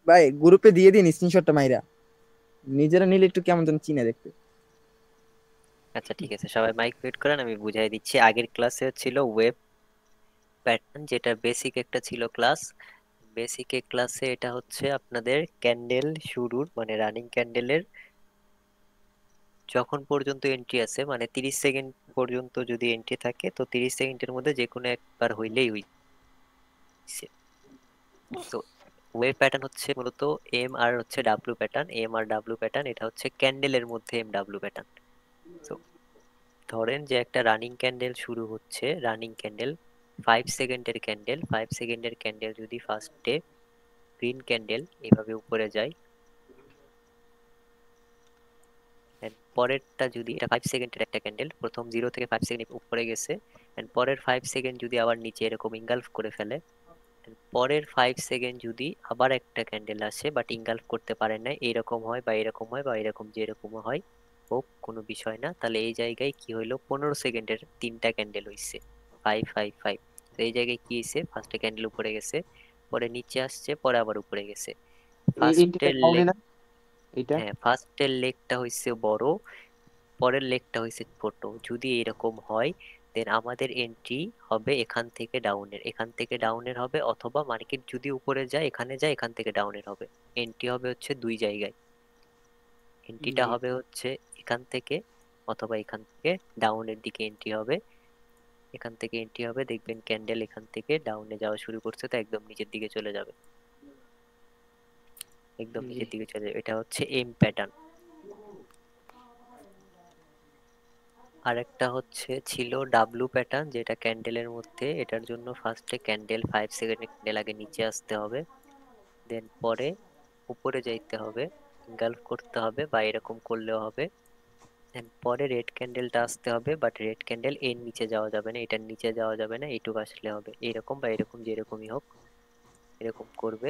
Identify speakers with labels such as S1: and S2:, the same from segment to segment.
S1: ভাই গ্রুপে দিয়ে দিন স্ক্রিনশটটা মাইরা, নিজেরা নিলে একটু কেমন যেন চিনে দেখতে।
S2: আচ্ছা ঠিক আছে, সবাই মাইক মিউট করেন, আমি বুঝাই দিচ্ছি। আগের ক্লাসে ছিল ওয়েব প্যাটার্ন, যেটা বেসিক একটা ছিল ক্লাস। বেসিক ক্লাসে এটা হচ্ছে আপনাদের ক্যান্ডেল শুরুর মানে রানিং ক্যান্ডেলের যখন পর্যন্ত এন্ট্রি আছে, মানে 30 সেকেন্ড পর্যন্ত যদি এন্ট্রি থাকে, তো 30 সেকেন্ডের মধ্যে যে কোনো একবার হইলেই হইছে। তো ওয়েভ প্যাটার্ন হচ্ছে মূলত এম আর হচ্ছে W pattern, M R W pattern, এটা হচ্ছে ক্যান্ডেলের মধ্যে এম ডাব্লিউ প্যাটার্ন। তো ধরেন যে একটা রানিং ক্যান্ডেল শুরু হচ্ছে, রানিং ক্যান্ডেল 5 সেকেন্ডের ক্যান্ডেল, 5 সেকেন্ডের ক্যান্ডেল যদি ফার্স্টে গ্রিন ক্যান্ডেল এভাবে উপরে যায়, and পরেরটা যদি এটা 5 সেকেন্ডের একটা ক্যান্ডেল, প্রথম 0 থেকে 5 সেকেন্ড উপরে গেছে, and পরের 5 সেকেন্ড যদি আবার নিচে এরকম ইঙ্গালফ করে ফেলে, and পরের 5 সেকেন্ড যদি আবার একটা ক্যান্ডেল আসে বাট ইঙ্গালফ করতে পারে না, এরকম হয় বা এরকম হয় বা এরকম যেরকম হয় হোক, কোনো বিষয় না, তাহলে এই জায়গায় কি হইলো, 15 সেকেন্ডের তিনটা ক্যান্ডেল হইছে, 5 5 5। তো এই জায়গায় কি হয়েছে, ফার্স্টে ক্যান্ডেল উপরে গেছে, পরে নিচে আসছে, পরে আবার উপরে গেছে।
S3: এইটা
S2: ফার্স্টের
S3: কাউন্ট
S2: লেগ,
S3: না এইটা।
S2: হ্যাঁ ফার্স্টের লেগটা হইছে বড়, পরের লেগটা হইছে ছোট। যদি এরকম হয় দেন আমাদের এন্ট্রি হবে এখান থেকে ডাউনের, এখান থেকে ডাউনের হবে, অথবা মার্কেট যদি উপরে যায় এখানে যায়, এখান থেকে ডাউনের হবে। এন্ট্রি হবে হচ্ছে দুই জায়গায়, এন্ট্রিটা
S3: জি।
S2: হবে হচ্ছে এখান থেকে, অথবা এখান থেকে ডাউনের দিকে এন্ট্রি হবে। এখান থেকে এন্ট্রি হবে, দেখবেন ক্যান্ডেল এখান থেকে ডাউনে যাওয়া শুরু করছে, তো একদম নিচের দিকে চলে যাবে, একদম
S3: জি।
S2: নিচের দিকে চলে যাবে। এটা হচ্ছে এম প্যাটার্ন। আরেকটা হচ্ছে ছিল ডাব্লু প্যাটার্ন, যেটা ক্যান্ডেলের মধ্যে, এটার জন্য ফার্স্টে ক্যান্ডেল 5 সেকেন্ড ক্যান্ডেল আগে নিচে আসতে হবে, দেন পরে উপরে যাইতে হবে, ইনগালফ করতে হবে বা এরকম করলেও হবে, দেন পরে রেড ক্যান্ডেলটা আসতে হবে, বাট রেড ক্যান্ডেল এর নিচে যাওয়া যাবে না, এটার নিচে যাওয়া যাবে না, এইটুকু আসলে হবে, এরকম বা এরকম যেরকমই হোক এরকম করবে।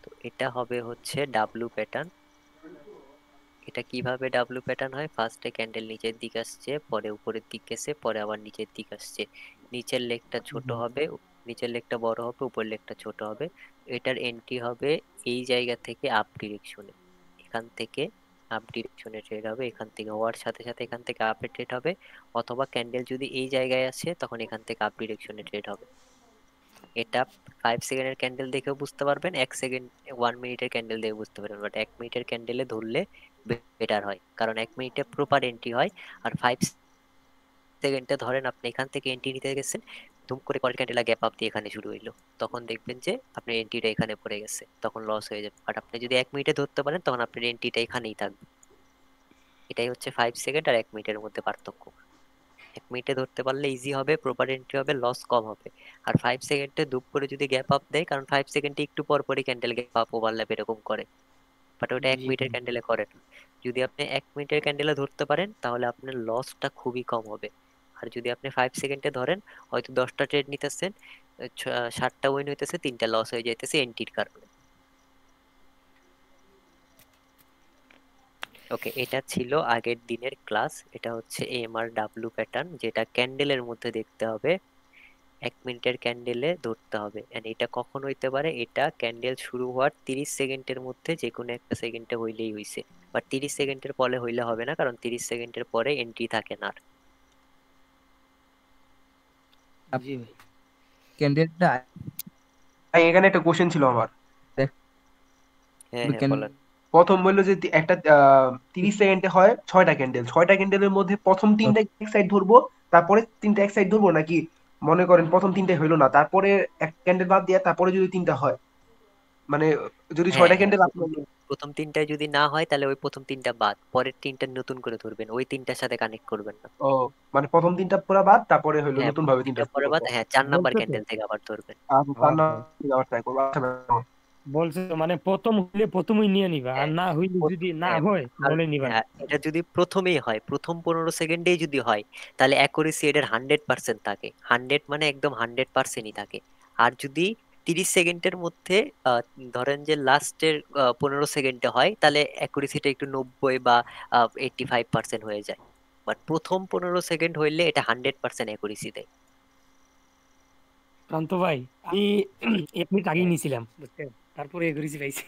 S2: তো এটা হবে হচ্ছে ডাব্লু প্যাটার্ন। এটা কিভাবে ডাব্লু প্যাটার্ন হয়, ফার্স্টে ক্যান্ডেল নিচের দিকে আসছে, পরে উপরের দিক গেছে, পরে আবার নিচের দিক আসছে, নিচের লেগটা ছোট হবে, নিচের লেগটা বড় হবে, উপর লেগটা ছোট হবে। এটার এন্ট্রি হবে এই জায়গা থেকে আপ ডিরেকশনে, এখান থেকে আপ ডিরেকশনে ট্রেড হবে, এখান থেকে হওয়ার সাথে সাথে এখান থেকে আপে ট্রেড হবে, অথবা ক্যান্ডেল যদি এই জায়গায় আসে তখন এখান থেকে আপ ডিরেকশনে ট্রেড হবে। এটা 5 সেকেন্ডের ক্যান্ডেল দেখেও বুঝতে পারবেন, 1 সেকেন্ড 1 মিনিটের ক্যান্ডেল দেখে বুঝতে পারবেন, বাট 1 মিনিটের ক্যান্ডেলে ধরলে বেটার হয়, কারণ 1 মিনিটে প্রপার এন্ট্রি হয়। আর 5 সেকেন্ডে ধরেন আপনি এখান থেকে এন্ট্রি নিতে গেছেন, ধুম করে পরের ক্যান্ডেল গ্যাপ আপ দিয়ে এখানে শুরু হইলো, তখন দেখবেন যে আপনার এন্ট্রিটা এখানে পড়ে গেছে, তখন লস হয়ে যাবে। বাট আপনি যদি 1 মিনিটে ধরতে পারেন তখন আপনার এন্ট্রিটা এখানেই থাকবে। এটাই হচ্ছে 5 সেকেন্ড আর 1 মিনিটের মধ্যে পার্থক্য। 1 মিনিটে ধরতে পারলে ইজি হবে, প্রপার এন্ট্রি হবে, লস কম হবে। আর 5 সেকেন্ডে দুপ করে যদি গ্যাপ আপ দেয়, কারণ 5 সেকেন্ডে একটু পর পরই ক্যান্ডেল গ্যাপ আপ ওভারল্যাপ এরকম করে, বাট ওটা এক
S3: জি।
S2: মিনিটের ক্যান্ডেলে করে না। যদি আপনি 1 মিনিটের ক্যান্ডেলে ধরতে পারেন তাহলে আপনার লসটা খুবই কম হবে। আর যদি আপনি 5 সেকেন্ডে ধরেন, হয়তো 10টা ট্রেড নিতেছেন, 7টা উইন হইতেছে, 3টা লস হয়ে যাইতেছে এন্ট্রির কারণে। ওকে, এটা ছিল আগের দিনের ক্লাস। এটা হচ্ছে এমআর ডাব্লিউ প্যাটার্ন, যেটা ক্যান্ডেলের মধ্যে দেখতে হবে, 1 মিনিটের ক্যান্ডেলে ধরতে হবে। এন্ড এটা কখন হইতে পারে, এটা ক্যান্ডেল শুরু হওয়ার 30 সেকেন্ডের মধ্যে যে কোনো একটা সেকেন্ডে হইলেই হইছে, বাট 30 সেকেন্ডের পরে হইলে হবে না, কারণ 30 সেকেন্ডের পরে এন্ট্রি থাকে না আর।
S3: জি ভাই।
S1: ক্যান্ডিডেটটা
S3: ভাই এখানে একটা কোশ্চেন ছিল আমার।
S2: হ্যাঁ হ্যাঁ
S1: কেন?
S2: বলেন।
S3: প্রথম বললো যে একটা 30 সেকেন্ডে হয় 6টা ক্যান্ডেল, 6টা ক্যান্ডেলের মধ্যে প্রথম তিনটা এক সাইড ধরবো, তারপরে তিনটা এক সাইড ধরবো, নাকি মনে করেন প্রথম তিনটা হইলো না, তারপরে এক ক্যান্ডেল বাদ দিয়া তারপরে যদি তিনটা হয়, মানে যদি
S2: হ্যাঁ
S3: ছয়টা
S2: হ্যাঁ,
S3: ক্যান্ডেল আপনি।
S2: প্রথম তিনটায় যদি না হয় তাহলে ওই প্রথম তিনটা বাদ, পরের তিনটা নতুন করে ধরবেন, ওই তিনটার সাথে কানেক্ট করবেন না।
S3: ও, মানে প্রথম তিনটা পুরা বাদ, তারপরে হইলো
S2: হ্যাঁ
S3: নতুন
S2: প্রথম
S3: ভাবে তিনটা
S2: তিনটা
S3: শুরু
S2: পরে বাদ,
S3: করবো।
S2: হ্যাঁ 4 নাম্বার
S4: বলছো তো।
S2: ক্যান্ডেল থেকে আবার ধরবেন।
S3: আচ্ছা, চার
S4: হ্যাঁ হ্যাঁ,
S3: নাম্বার যাওয়ার ট্রাই করবো। আচ্ছা ম্যাম।
S4: বলছো তো, মানে প্রথম হইলে প্রথমই নিয়ে নিবা, আর
S2: হ্যাঁ
S4: না হইলে যদি না
S2: হ্যাঁ,
S4: হয়
S2: আর
S4: তাহলে নিবা না।
S2: হ্যাঁ এটা যদি প্রথমেই হয়, প্রথম 15 সেকেন্ডেই যদি হয়, তাহলে অ্যাকুরেসি এটার 100% থাকে, 100 মানে একদম 100%ই থাকে। আর যদি 30 সেকেন্ডের মধ্যে আহ, ধরেন যে লাস্টের 15 সেকেন্ডে হয়, তাহলে অ্যাকুরেসিটা একটু 90 বা 85% হয়ে যায়। বাট প্রথম 15 সেকেন্ড হইলে এটা 100% অ্যাকুরেসি দেয়।
S4: প্রান্ত ভাই, আমি 1 মিনিট আগেই নিয়েছিলাম, বুঝছেন, তারপরে এগুলো পাইছি।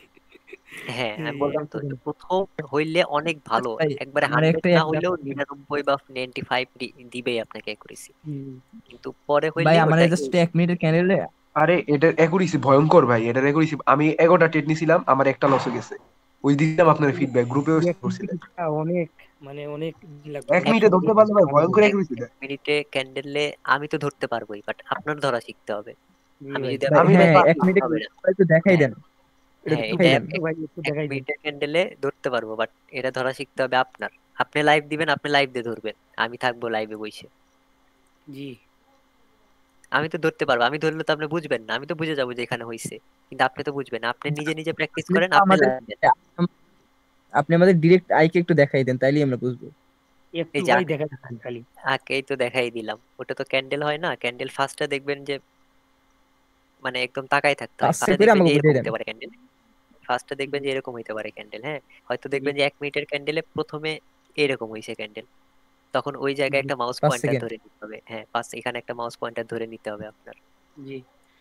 S2: হ্যাঁ আমি
S4: এই
S2: বললাম তো যে প্রথম হইলে অনেক ভালো,
S1: ভাই
S2: একবারে
S1: আমার
S2: 100
S1: একটা
S2: না হইলেও
S1: ব্যাপার,
S2: 99 বা 95 দিবেই আপনাকে অ্যাকুরেসি,
S4: হুম,
S2: কিন্তু পরে
S1: ভাই
S2: হইলে
S1: আমার
S2: ওটা
S1: জাস্ট 1 মিনিটের ক্যান্ডেলে
S3: আরে এটার অ্যাকুরেসি ভয়ঙ্কর ভাই, এটার অ্যাকুরেসি আমি 11টা টেট নিছিলাম, আমার একটা লস হয়ে গেছে। ওই দিলাম আপনার ফিডব্যাক গ্রুপেও
S4: দুই এক
S3: করছিলেন।
S4: মিনিটটা অনেক, মানে অনেক দিন লাগবে
S3: এক
S2: এক
S3: মিনিটে ধরতে পারলে ভাই
S4: ভালো
S3: ভয়ঙ্কর
S4: করে।
S2: এক
S3: অ্যাকুরেসি
S2: এক
S3: দেয়।
S2: মিনিটে ক্যান্ডেলে আমি তো ধরতে পারবোই, বাট আপনার ধরা শিখতে হবে।
S4: জি
S2: আমি
S4: ভাই,
S2: যদি
S1: ভাই
S2: আপনাকে
S3: আমি ভাই
S1: হ্যাঁ
S2: দেখাই
S1: এক
S3: পারবো।
S2: দিই
S1: মিনিটে
S2: হবে না।
S1: একটু দেখাই
S2: হ্যাঁ
S1: দেন, এটা
S2: হ্যাঁ,
S1: একটু
S2: এটা
S1: দেখাই
S2: এক
S1: দেন।
S4: তো ভাই একটু
S2: এক
S4: দেখাই দিন।
S2: মিনিটের ক্যান্ডেলে ধরতে পারবো, বাট এটা ধরা শিখতে হবে আপনার। আপনি লাইভ দিবেন, আপনি লাইভ দিয়ে ধরবেন, আমি থাকবো লাইভে বসে।
S4: জি
S2: আমি তো ধরতে পারবো, আমি ধরলে তো আপনি বুঝবেন না, আমি তো বুঝে যাবো যে এখানে হইছে, কিন্তু আপনি তো বুঝবেন না। আপনি নিজে নিজে প্র্যাকটিস
S1: আপনি
S2: করেন,
S1: তো
S2: আপনি
S1: আমাদের
S2: লাইভ দেন।
S1: আপনি আমাদের ডিরেক্ট আইকে একটু দেখাই দেন, তাইলেই আমরা বুঝবো।
S4: একটু
S2: এই যে
S4: ভাই দেখাই দিন খালি।
S2: আকেই তো দেখাই দিলাম, ওটা তো ক্যান্ডেল হয় না। ক্যান্ডেল ফার্স্টে দেখবেন যে মানে একদম তাকাই থাকতে হয়।
S1: পাঁচ
S2: ফার্স্টে
S1: সেকেন্ড করে
S2: দেখবেন
S1: আমাকে
S2: যে এরকম
S1: বুঝিয়ে দেন।
S2: হতে পারে ক্যান্ডেল, ফার্স্টে দেখবেন
S4: জি
S2: যে এরকম হইতে পারে ক্যান্ডেল। হ্যাঁ, হয়তো
S4: জি
S2: দেখবেন যে 1 মিনিটের ক্যান্ডেলে প্রথমে এরকম হইছে ক্যান্ডেল, তখন ওই জায়গায়
S4: জি
S2: একটা মাউস
S1: পাঁচ
S2: পয়েন্টার
S1: সেকেন্ড
S2: ধরে নিতে হবে। হ্যাঁ, এখানে একটা মাউস পয়েন্টার ধরে নিতে হবে আপনার,
S4: জি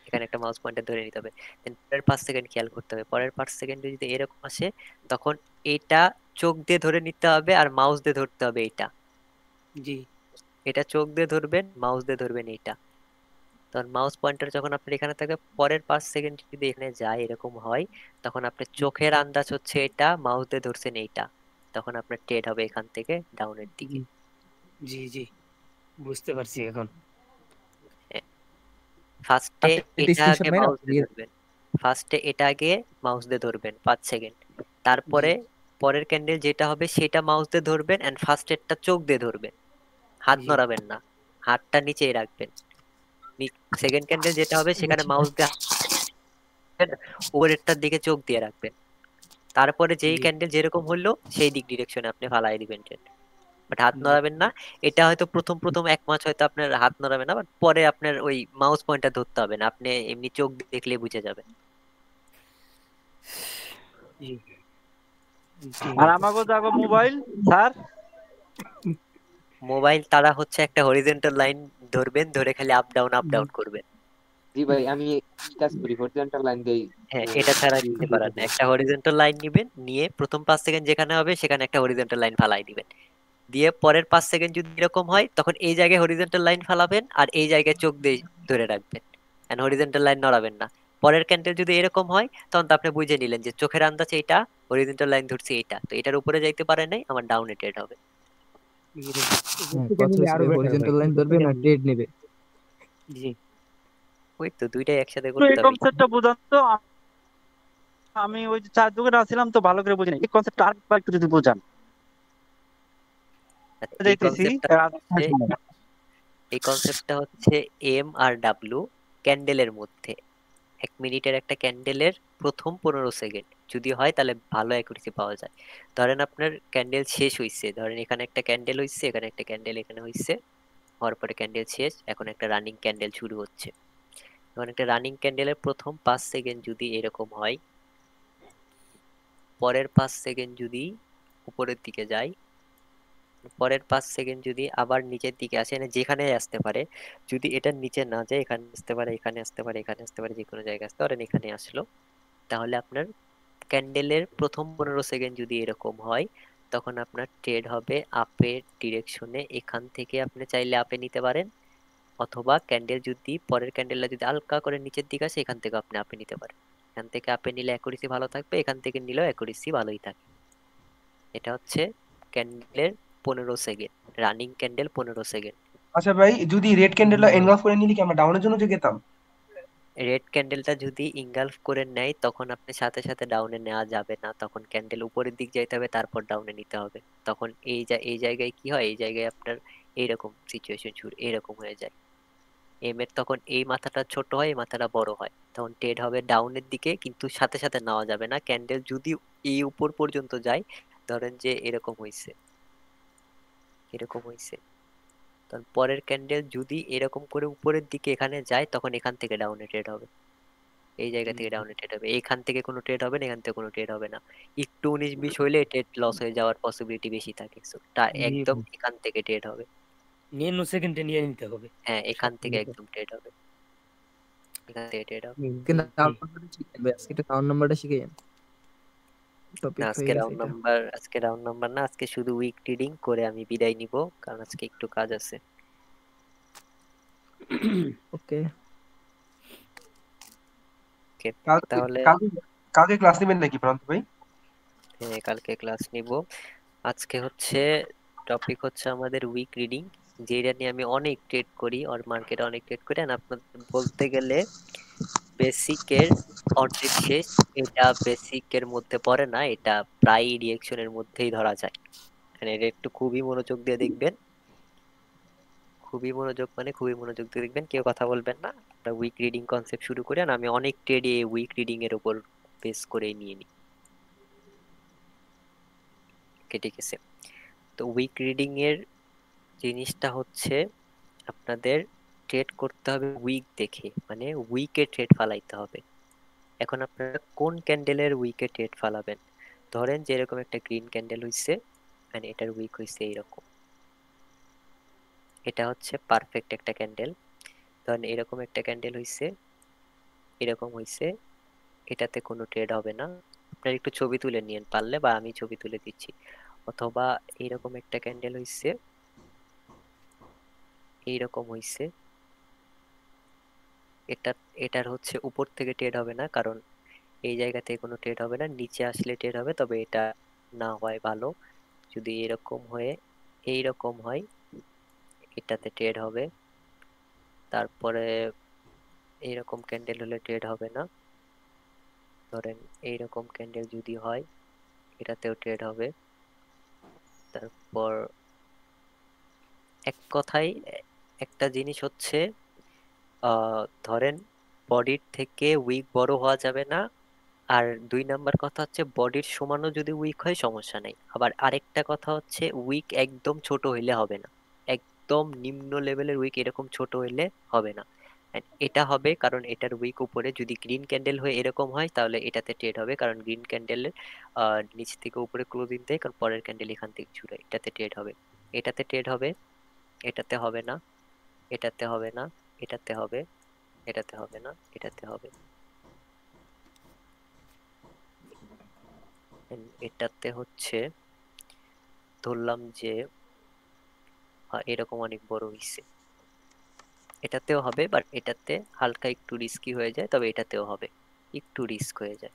S2: এখানে একটা মাউস পয়েন্টার ধরে নিতে হবে। দেন পরের 5 সেকেন্ড খেয়াল করতে হবে, পরের 5 সেকেন্ড যদি এরকম আসে, তখন এটা চোখ দিয়ে ধরে নিতে হবে আর মাউস দিয়ে ধরতে হবে এইটা।
S4: জি
S2: এটা চোখ দিয়ে ধরবেন, মাউস দিয়ে ধরবেন এইটা। তখন মাউস পয়েন্টার যখন আপনার এখানে থাকে, পরের 5 সেকেন্ড যদি এখানে যায় এরকম হয়, তখন আপনার চোখের আন্দাজ হচ্ছে এটা, মাউস দিয়ে ধরছেন এইটা, তখন আপনার টেড হবে এখান থেকে ডাউনের দিকে।
S4: জি জি জি বুঝতে পারছি এখন।
S2: ফার্স্টে
S1: আচ্ছা একটা
S2: এটা
S1: স্ক্রিনশট
S2: আগে
S1: মাইরা
S2: মাউস
S1: আমাকে
S2: দিয়ে
S1: দিয়ে দেন।
S2: ধরবেন, ফার্স্টে এটা আগে মাউস দিয়ে ধরবেন 5 সেকেন্ড,
S4: জি
S2: তারপরে পরের ক্যান্ডেল যেটা হবে সেটা মাউস দিয়ে ধরবেন, এন্ড ফার্স্টেরটা চোখ দিয়ে ধরবেন, হাত
S4: জি
S2: নড়াবেন না, হাতটা নিচেই রাখবেন। সেকেন্ড ক্যান্ডেল যেটা হবে সেখানে
S4: বুঝছি।
S2: মাউস দিয়ে উপরেরটার দিকে চোখ দিয়ে রাখবেন, তারপরে যেই
S4: জি
S2: ক্যান্ডেল যেরকম হলো সেই দিক ডিরেকশনে আপনি ফালাই দিবেন ট্রেন, বাট হাত
S4: জি
S2: নড়াবেন না। এটা হয়তো প্রথম প্রথম 1 মাস হয়তো আপনার হাত নড়াবেন না, বাট পরে আপনার ওই মাউস পয়েন্টটা ধরতে হবে না, আপনি এমনি চোখ দেখলে বুঝে যাবেন।
S4: জি জি
S5: আর
S4: ভাই।
S5: আমাগো যাগো মোবাইল স্যার।
S2: মোবাইল তারা হচ্ছে একটা হরিজেন্টাল লাইন ধরবেন, ধরে খালি আপ ডাউন করবেন।
S6: জি ভাই, আমি এই কাজ করি, হরিজন্টাল লাইন দেই।
S2: হ্যাঁ, এটা ছাড়া নিতে পারেন না। একটা হরিজেন্টাল লাইন নিবেন, নিয়ে প্রথম 5 সেকেন্ড যেখানে হবে সেখানে একটা হরিজেন্টাল লাইন ফালাই দিবেন, দিয়ে পরের 5 সেকেন্ড যদি এরকম হয় তখন এই জায়গায় হরিজেন্টাল লাইন ফালাবেন আর এই জায়গায় চোখ দিয়ে ধরে রাখবেন, এন্ড হরিজেন্টাল লাইন নড়াবেন না। পরের ক্যান্ডেল যদি এরকম হয় তখন তো আপনি বুঝে নিলেন যে চোখের আন্দাজে এটা, হরিজেন্টাল লাইন ধরছি এটা, তো এটার উপরে যাইতে পারে নাই, আমার ডাউন ট্রেড হবে।
S1: হ্যাঁ
S4: উপর থেকে
S1: কথা
S4: নিলে
S1: হয়েছে
S4: আরো
S1: ভাই
S4: বেটার ভাই,
S1: হরিজন্টাল লাইন
S4: উপর
S1: ধরবে
S4: থেকে
S1: না
S4: নিলে।
S1: ট্রেড নেবে।
S4: জি
S2: ওই তো দুইটাই একসাথে
S5: একটু
S2: করতে
S5: এই
S2: হবে।
S5: কনসেপ্টটা বুঝান তো। আমি ওই যে চার দোকানে আছিলাম তো ভালো করে বুঝিনি, এই কনসেপ্টটা আরেকবার একটু যদি বুঝান।
S2: আচ্ছা,
S5: যাইতেছি
S2: এই কনসেপ্টটা হচ্ছে এম আর ডাব্লু ক্যান্ডেলের মধ্যে। 1 মিনিটের একটা ক্যান্ডেলের প্রথম 15 সেকেন্ড যদি হয় তাহলে ভালো অ্যাকুরেসি পাওয়া যায়। ধরেন আপনার ক্যান্ডেল শেষ হইছে, ধরেন এখানে একটা ক্যান্ডেল হইছে, এখানে একটা ক্যান্ডেল এখানে হইছে, হওয়ার পরে ক্যান্ডেল শেষ, এখন একটা রানিং ক্যান্ডেল শুরু হচ্ছে। এখন একটা রানিং ক্যান্ডেলের প্রথম 5 সেকেন্ড যদি এরকম হয়, পরের 5 সেকেন্ড যদি উপরের দিকে যায়, পরের 5 সেকেন্ড যদি আবার নিচের দিকে আসে, মানে যেখানে আসতে পারে, যদি এটার নিচে না যায় এখানে আসতে পারে, এখানে আসতে পারে, এখানে আসতে পারে, যে কোনো জায়গায় আসতে পারেন, এখানে আসলো, তাহলে আপনার ক্যান্ডেলের প্রথম 15 সেকেন্ড যদি এরকম হয়, তখন আপনার ট্রেড হবে আপের ডিরেকশনে। এখান থেকে আপনি চাইলে আপে নিতে পারেন, অথবা ক্যান্ডেল যদি পরের ক্যান্ডেলটা যদি হালকা করে নিচের দিকে আসে এখান থেকে আপনি আপে নিতে পারেন। এখান থেকে আপে নিলে অ্যাকুরেসি ভালো থাকবে, এখান থেকে নিলেও অ্যাকুরেসি ভালোই থাকে। এটা হচ্ছে ক্যান্ডেলের 15 সেকেন্ড, রানিং ক্যান্ডেল 15 সেকেন্ড।
S3: আচ্ছা ভাই, যদি রেড ক্যান্ডেলটা এনগলফ করে নিলে কি আমরা ডাউনের জন্য যে যেতাম?
S2: রেড ক্যান্ডেলটা যদি ইনগালফ করে নেয় তখন আপনি সাথে সাথে ডাউনে নেওয়া যাবে না, তখন ক্যান্ডেল উপরের দিক যাইতে হবে, তারপর ডাউনে নিতে হবে। তখন এই জায়গায় কি হয়, এই জায়গায় আপনার এইরকম সিচুয়েশন শুরু এরকম হয়ে যায়। এম এর তখন এই মাথাটা ছোট হয়, এই মাথাটা বড় হয়, তখন ট্রেড হবে ডাউনের দিকে, কিন্তু সাথে সাথে নেওয়া যাবে না। ক্যান্ডেল যদি এই উপর পর্যন্ত যায়, ধরেন যে এরকম হইছে, এরকম হইছে, তখন পরের ক্যান্ডেল যদি এরকম করে উপরের দিকে এখানে যায়, তখন এখান থেকে ডাউনে ট্রেড হবে, এই জায়গা থেকে ডাউনে ট্রেড হবে। এখান থেকে কোনো ট্রেড হবে না, এখান থেকে কোনো ট্রেড হবে না। একটু 19-20 হইলে ট্রেড লস হয়ে যাওয়ার পসিবিলিটি বেশি থাকে, So,
S4: জি
S2: একদম
S4: ভাই,
S2: এখান থেকে ট্রেড হবে।
S4: নিয়ে সেকেন্ডে নিয়ে নিতে হবে
S2: হ্যাঁ, এখান থেকে
S4: সবকিছু।
S2: একদম ট্রেড হবে, এখান থেকে ট্রেড হবে।
S1: কিন্তু নাম্বারটা শিখেন ভাই, আজকে একটা নাম্বারটা শিখে যান। টপিক
S2: আজকে
S1: হয়ে গেছে
S2: রাউন্ড
S1: এটা।
S2: নাম্বার না, আজকে শুধু উইক রিডিং করে আমি বিদায় নিব, কারণ আজকে একটু কাজ আছে।
S1: ওকে,
S2: ওকে,
S3: কালকে
S2: তাহলে
S3: কালকে কালকে ক্লাস নেবেন নাকি প্রান্ত ভাই?
S2: হ্যাঁ, কালকে ক্লাস নিব। আজকে হচ্ছে টপিক হচ্ছে আমাদের উইক রিডিং, যেটা নিয়ে আমি অনেক ট্রেড করি আর মার্কেটে অনেক ট্রেড করি। আর আপনার বলতে গেলে বেসিকের অর্ধেক শেষ। এটা বেসিকের মধ্যে পড়ে না, এটা প্রায় রিয়েকশনের মধ্যেই ধরা যায়। মানে এটা একটু খুবই মনোযোগ দিয়ে দেখবেন, খুবই মনোযোগ মানে খুবই মনোযোগ দিয়ে দেখবেন, কেউ কথা বলবেন না। আমরা উইক রিডিং কনসেপ্ট শুরু করি, আর আমি অনেক ট্রেড এই উইক রিডিং এর উপর বেস করে নিয়ে নিই। Okay, ঠিক আছে। তো উইক রিডিং এর জিনিসটা হচ্ছে আপনাদের ট্রেড করতে হবে উইক দেখে, মানে উইকে ট্রেড ফালাইতে হবে। এখন আপনারা কোন ক্যান্ডেলের উইকে ট্রেড ফালাবেন? ধরেন যে এরকম একটা গ্রিন ক্যান্ডেল হইছে, মানে এটার উইক হইছে এইরকম, এটা হচ্ছে পারফেক্ট একটা ক্যান্ডেল। ধরেন এরকম একটা ক্যান্ডেল হইছে, এরকম হইছে, এটাতে কোনো ট্রেড হবে না। আপনারা একটু ছবি তুলে নিয়েন পারলে, বা আমি ছবি তুলে দিচ্ছি। অথবা এইরকম একটা ক্যান্ডেল হইছে, এইরকম হইছে, এটা এটার হচ্ছে উপর থেকে ট্রেড হবে না, কারণ এই জায়গা থেকে কোনো ট্রেড হবে না, নিচে আসলে ট্রেড হবে, তবে এটা না হয় ভালো। যদি এরকম হয়ে এইরকম হয়, এটাতে ট্রেড হবে। তারপরে এইরকম ক্যান্ডেল হলে ট্রেড হবে না। ধরেন এইরকম ক্যান্ডেল যদি হয়, এটাতেও ট্রেড হবে। তারপর এক কথায় একটা জিনিস হচ্ছে, ধরেন বডির থেকে উইক বড় হওয়া যাবে না। আর 2 নাম্বার কথা হচ্ছে বডির সমানও যদি উইক হয় সমস্যা নেই। আবার আরেকটা কথা হচ্ছে উইক একদম ছোট হইলে হবে না, একদম নিম্ন লেভেলের উইক এরকম ছোট হইলে হবে না। And এটা হবে কারণ এটার উইক উপরে যদি গ্রিন ক্যান্ডেল হয়ে এরকম হয়, তাহলে এটাতে ট্রেড হবে, কারণ গ্রিন ক্যান্ডেলের নিচ থেকে উপরে ক্লোজিং দেয়, কারণ পরের ক্যান্ডেল এখান থেকে শুরু হয়, এটাতে ট্রেড হবে। এটাতে ট্রেড হবে, এটাতে হবে না, এটাতে হবে না, এটাতে হবে, এটাতে হবে না, এটাতে হবে। And এটাতে হচ্ছে ধরলাম যে এরকম অনেক বড় হইছে, এটাতেও হবে, বাট এটাতে হালকা একটু রিস্কি হয়ে যায়, তবে এটাতেও হবে, একটু রিস্ক হয়ে যায়,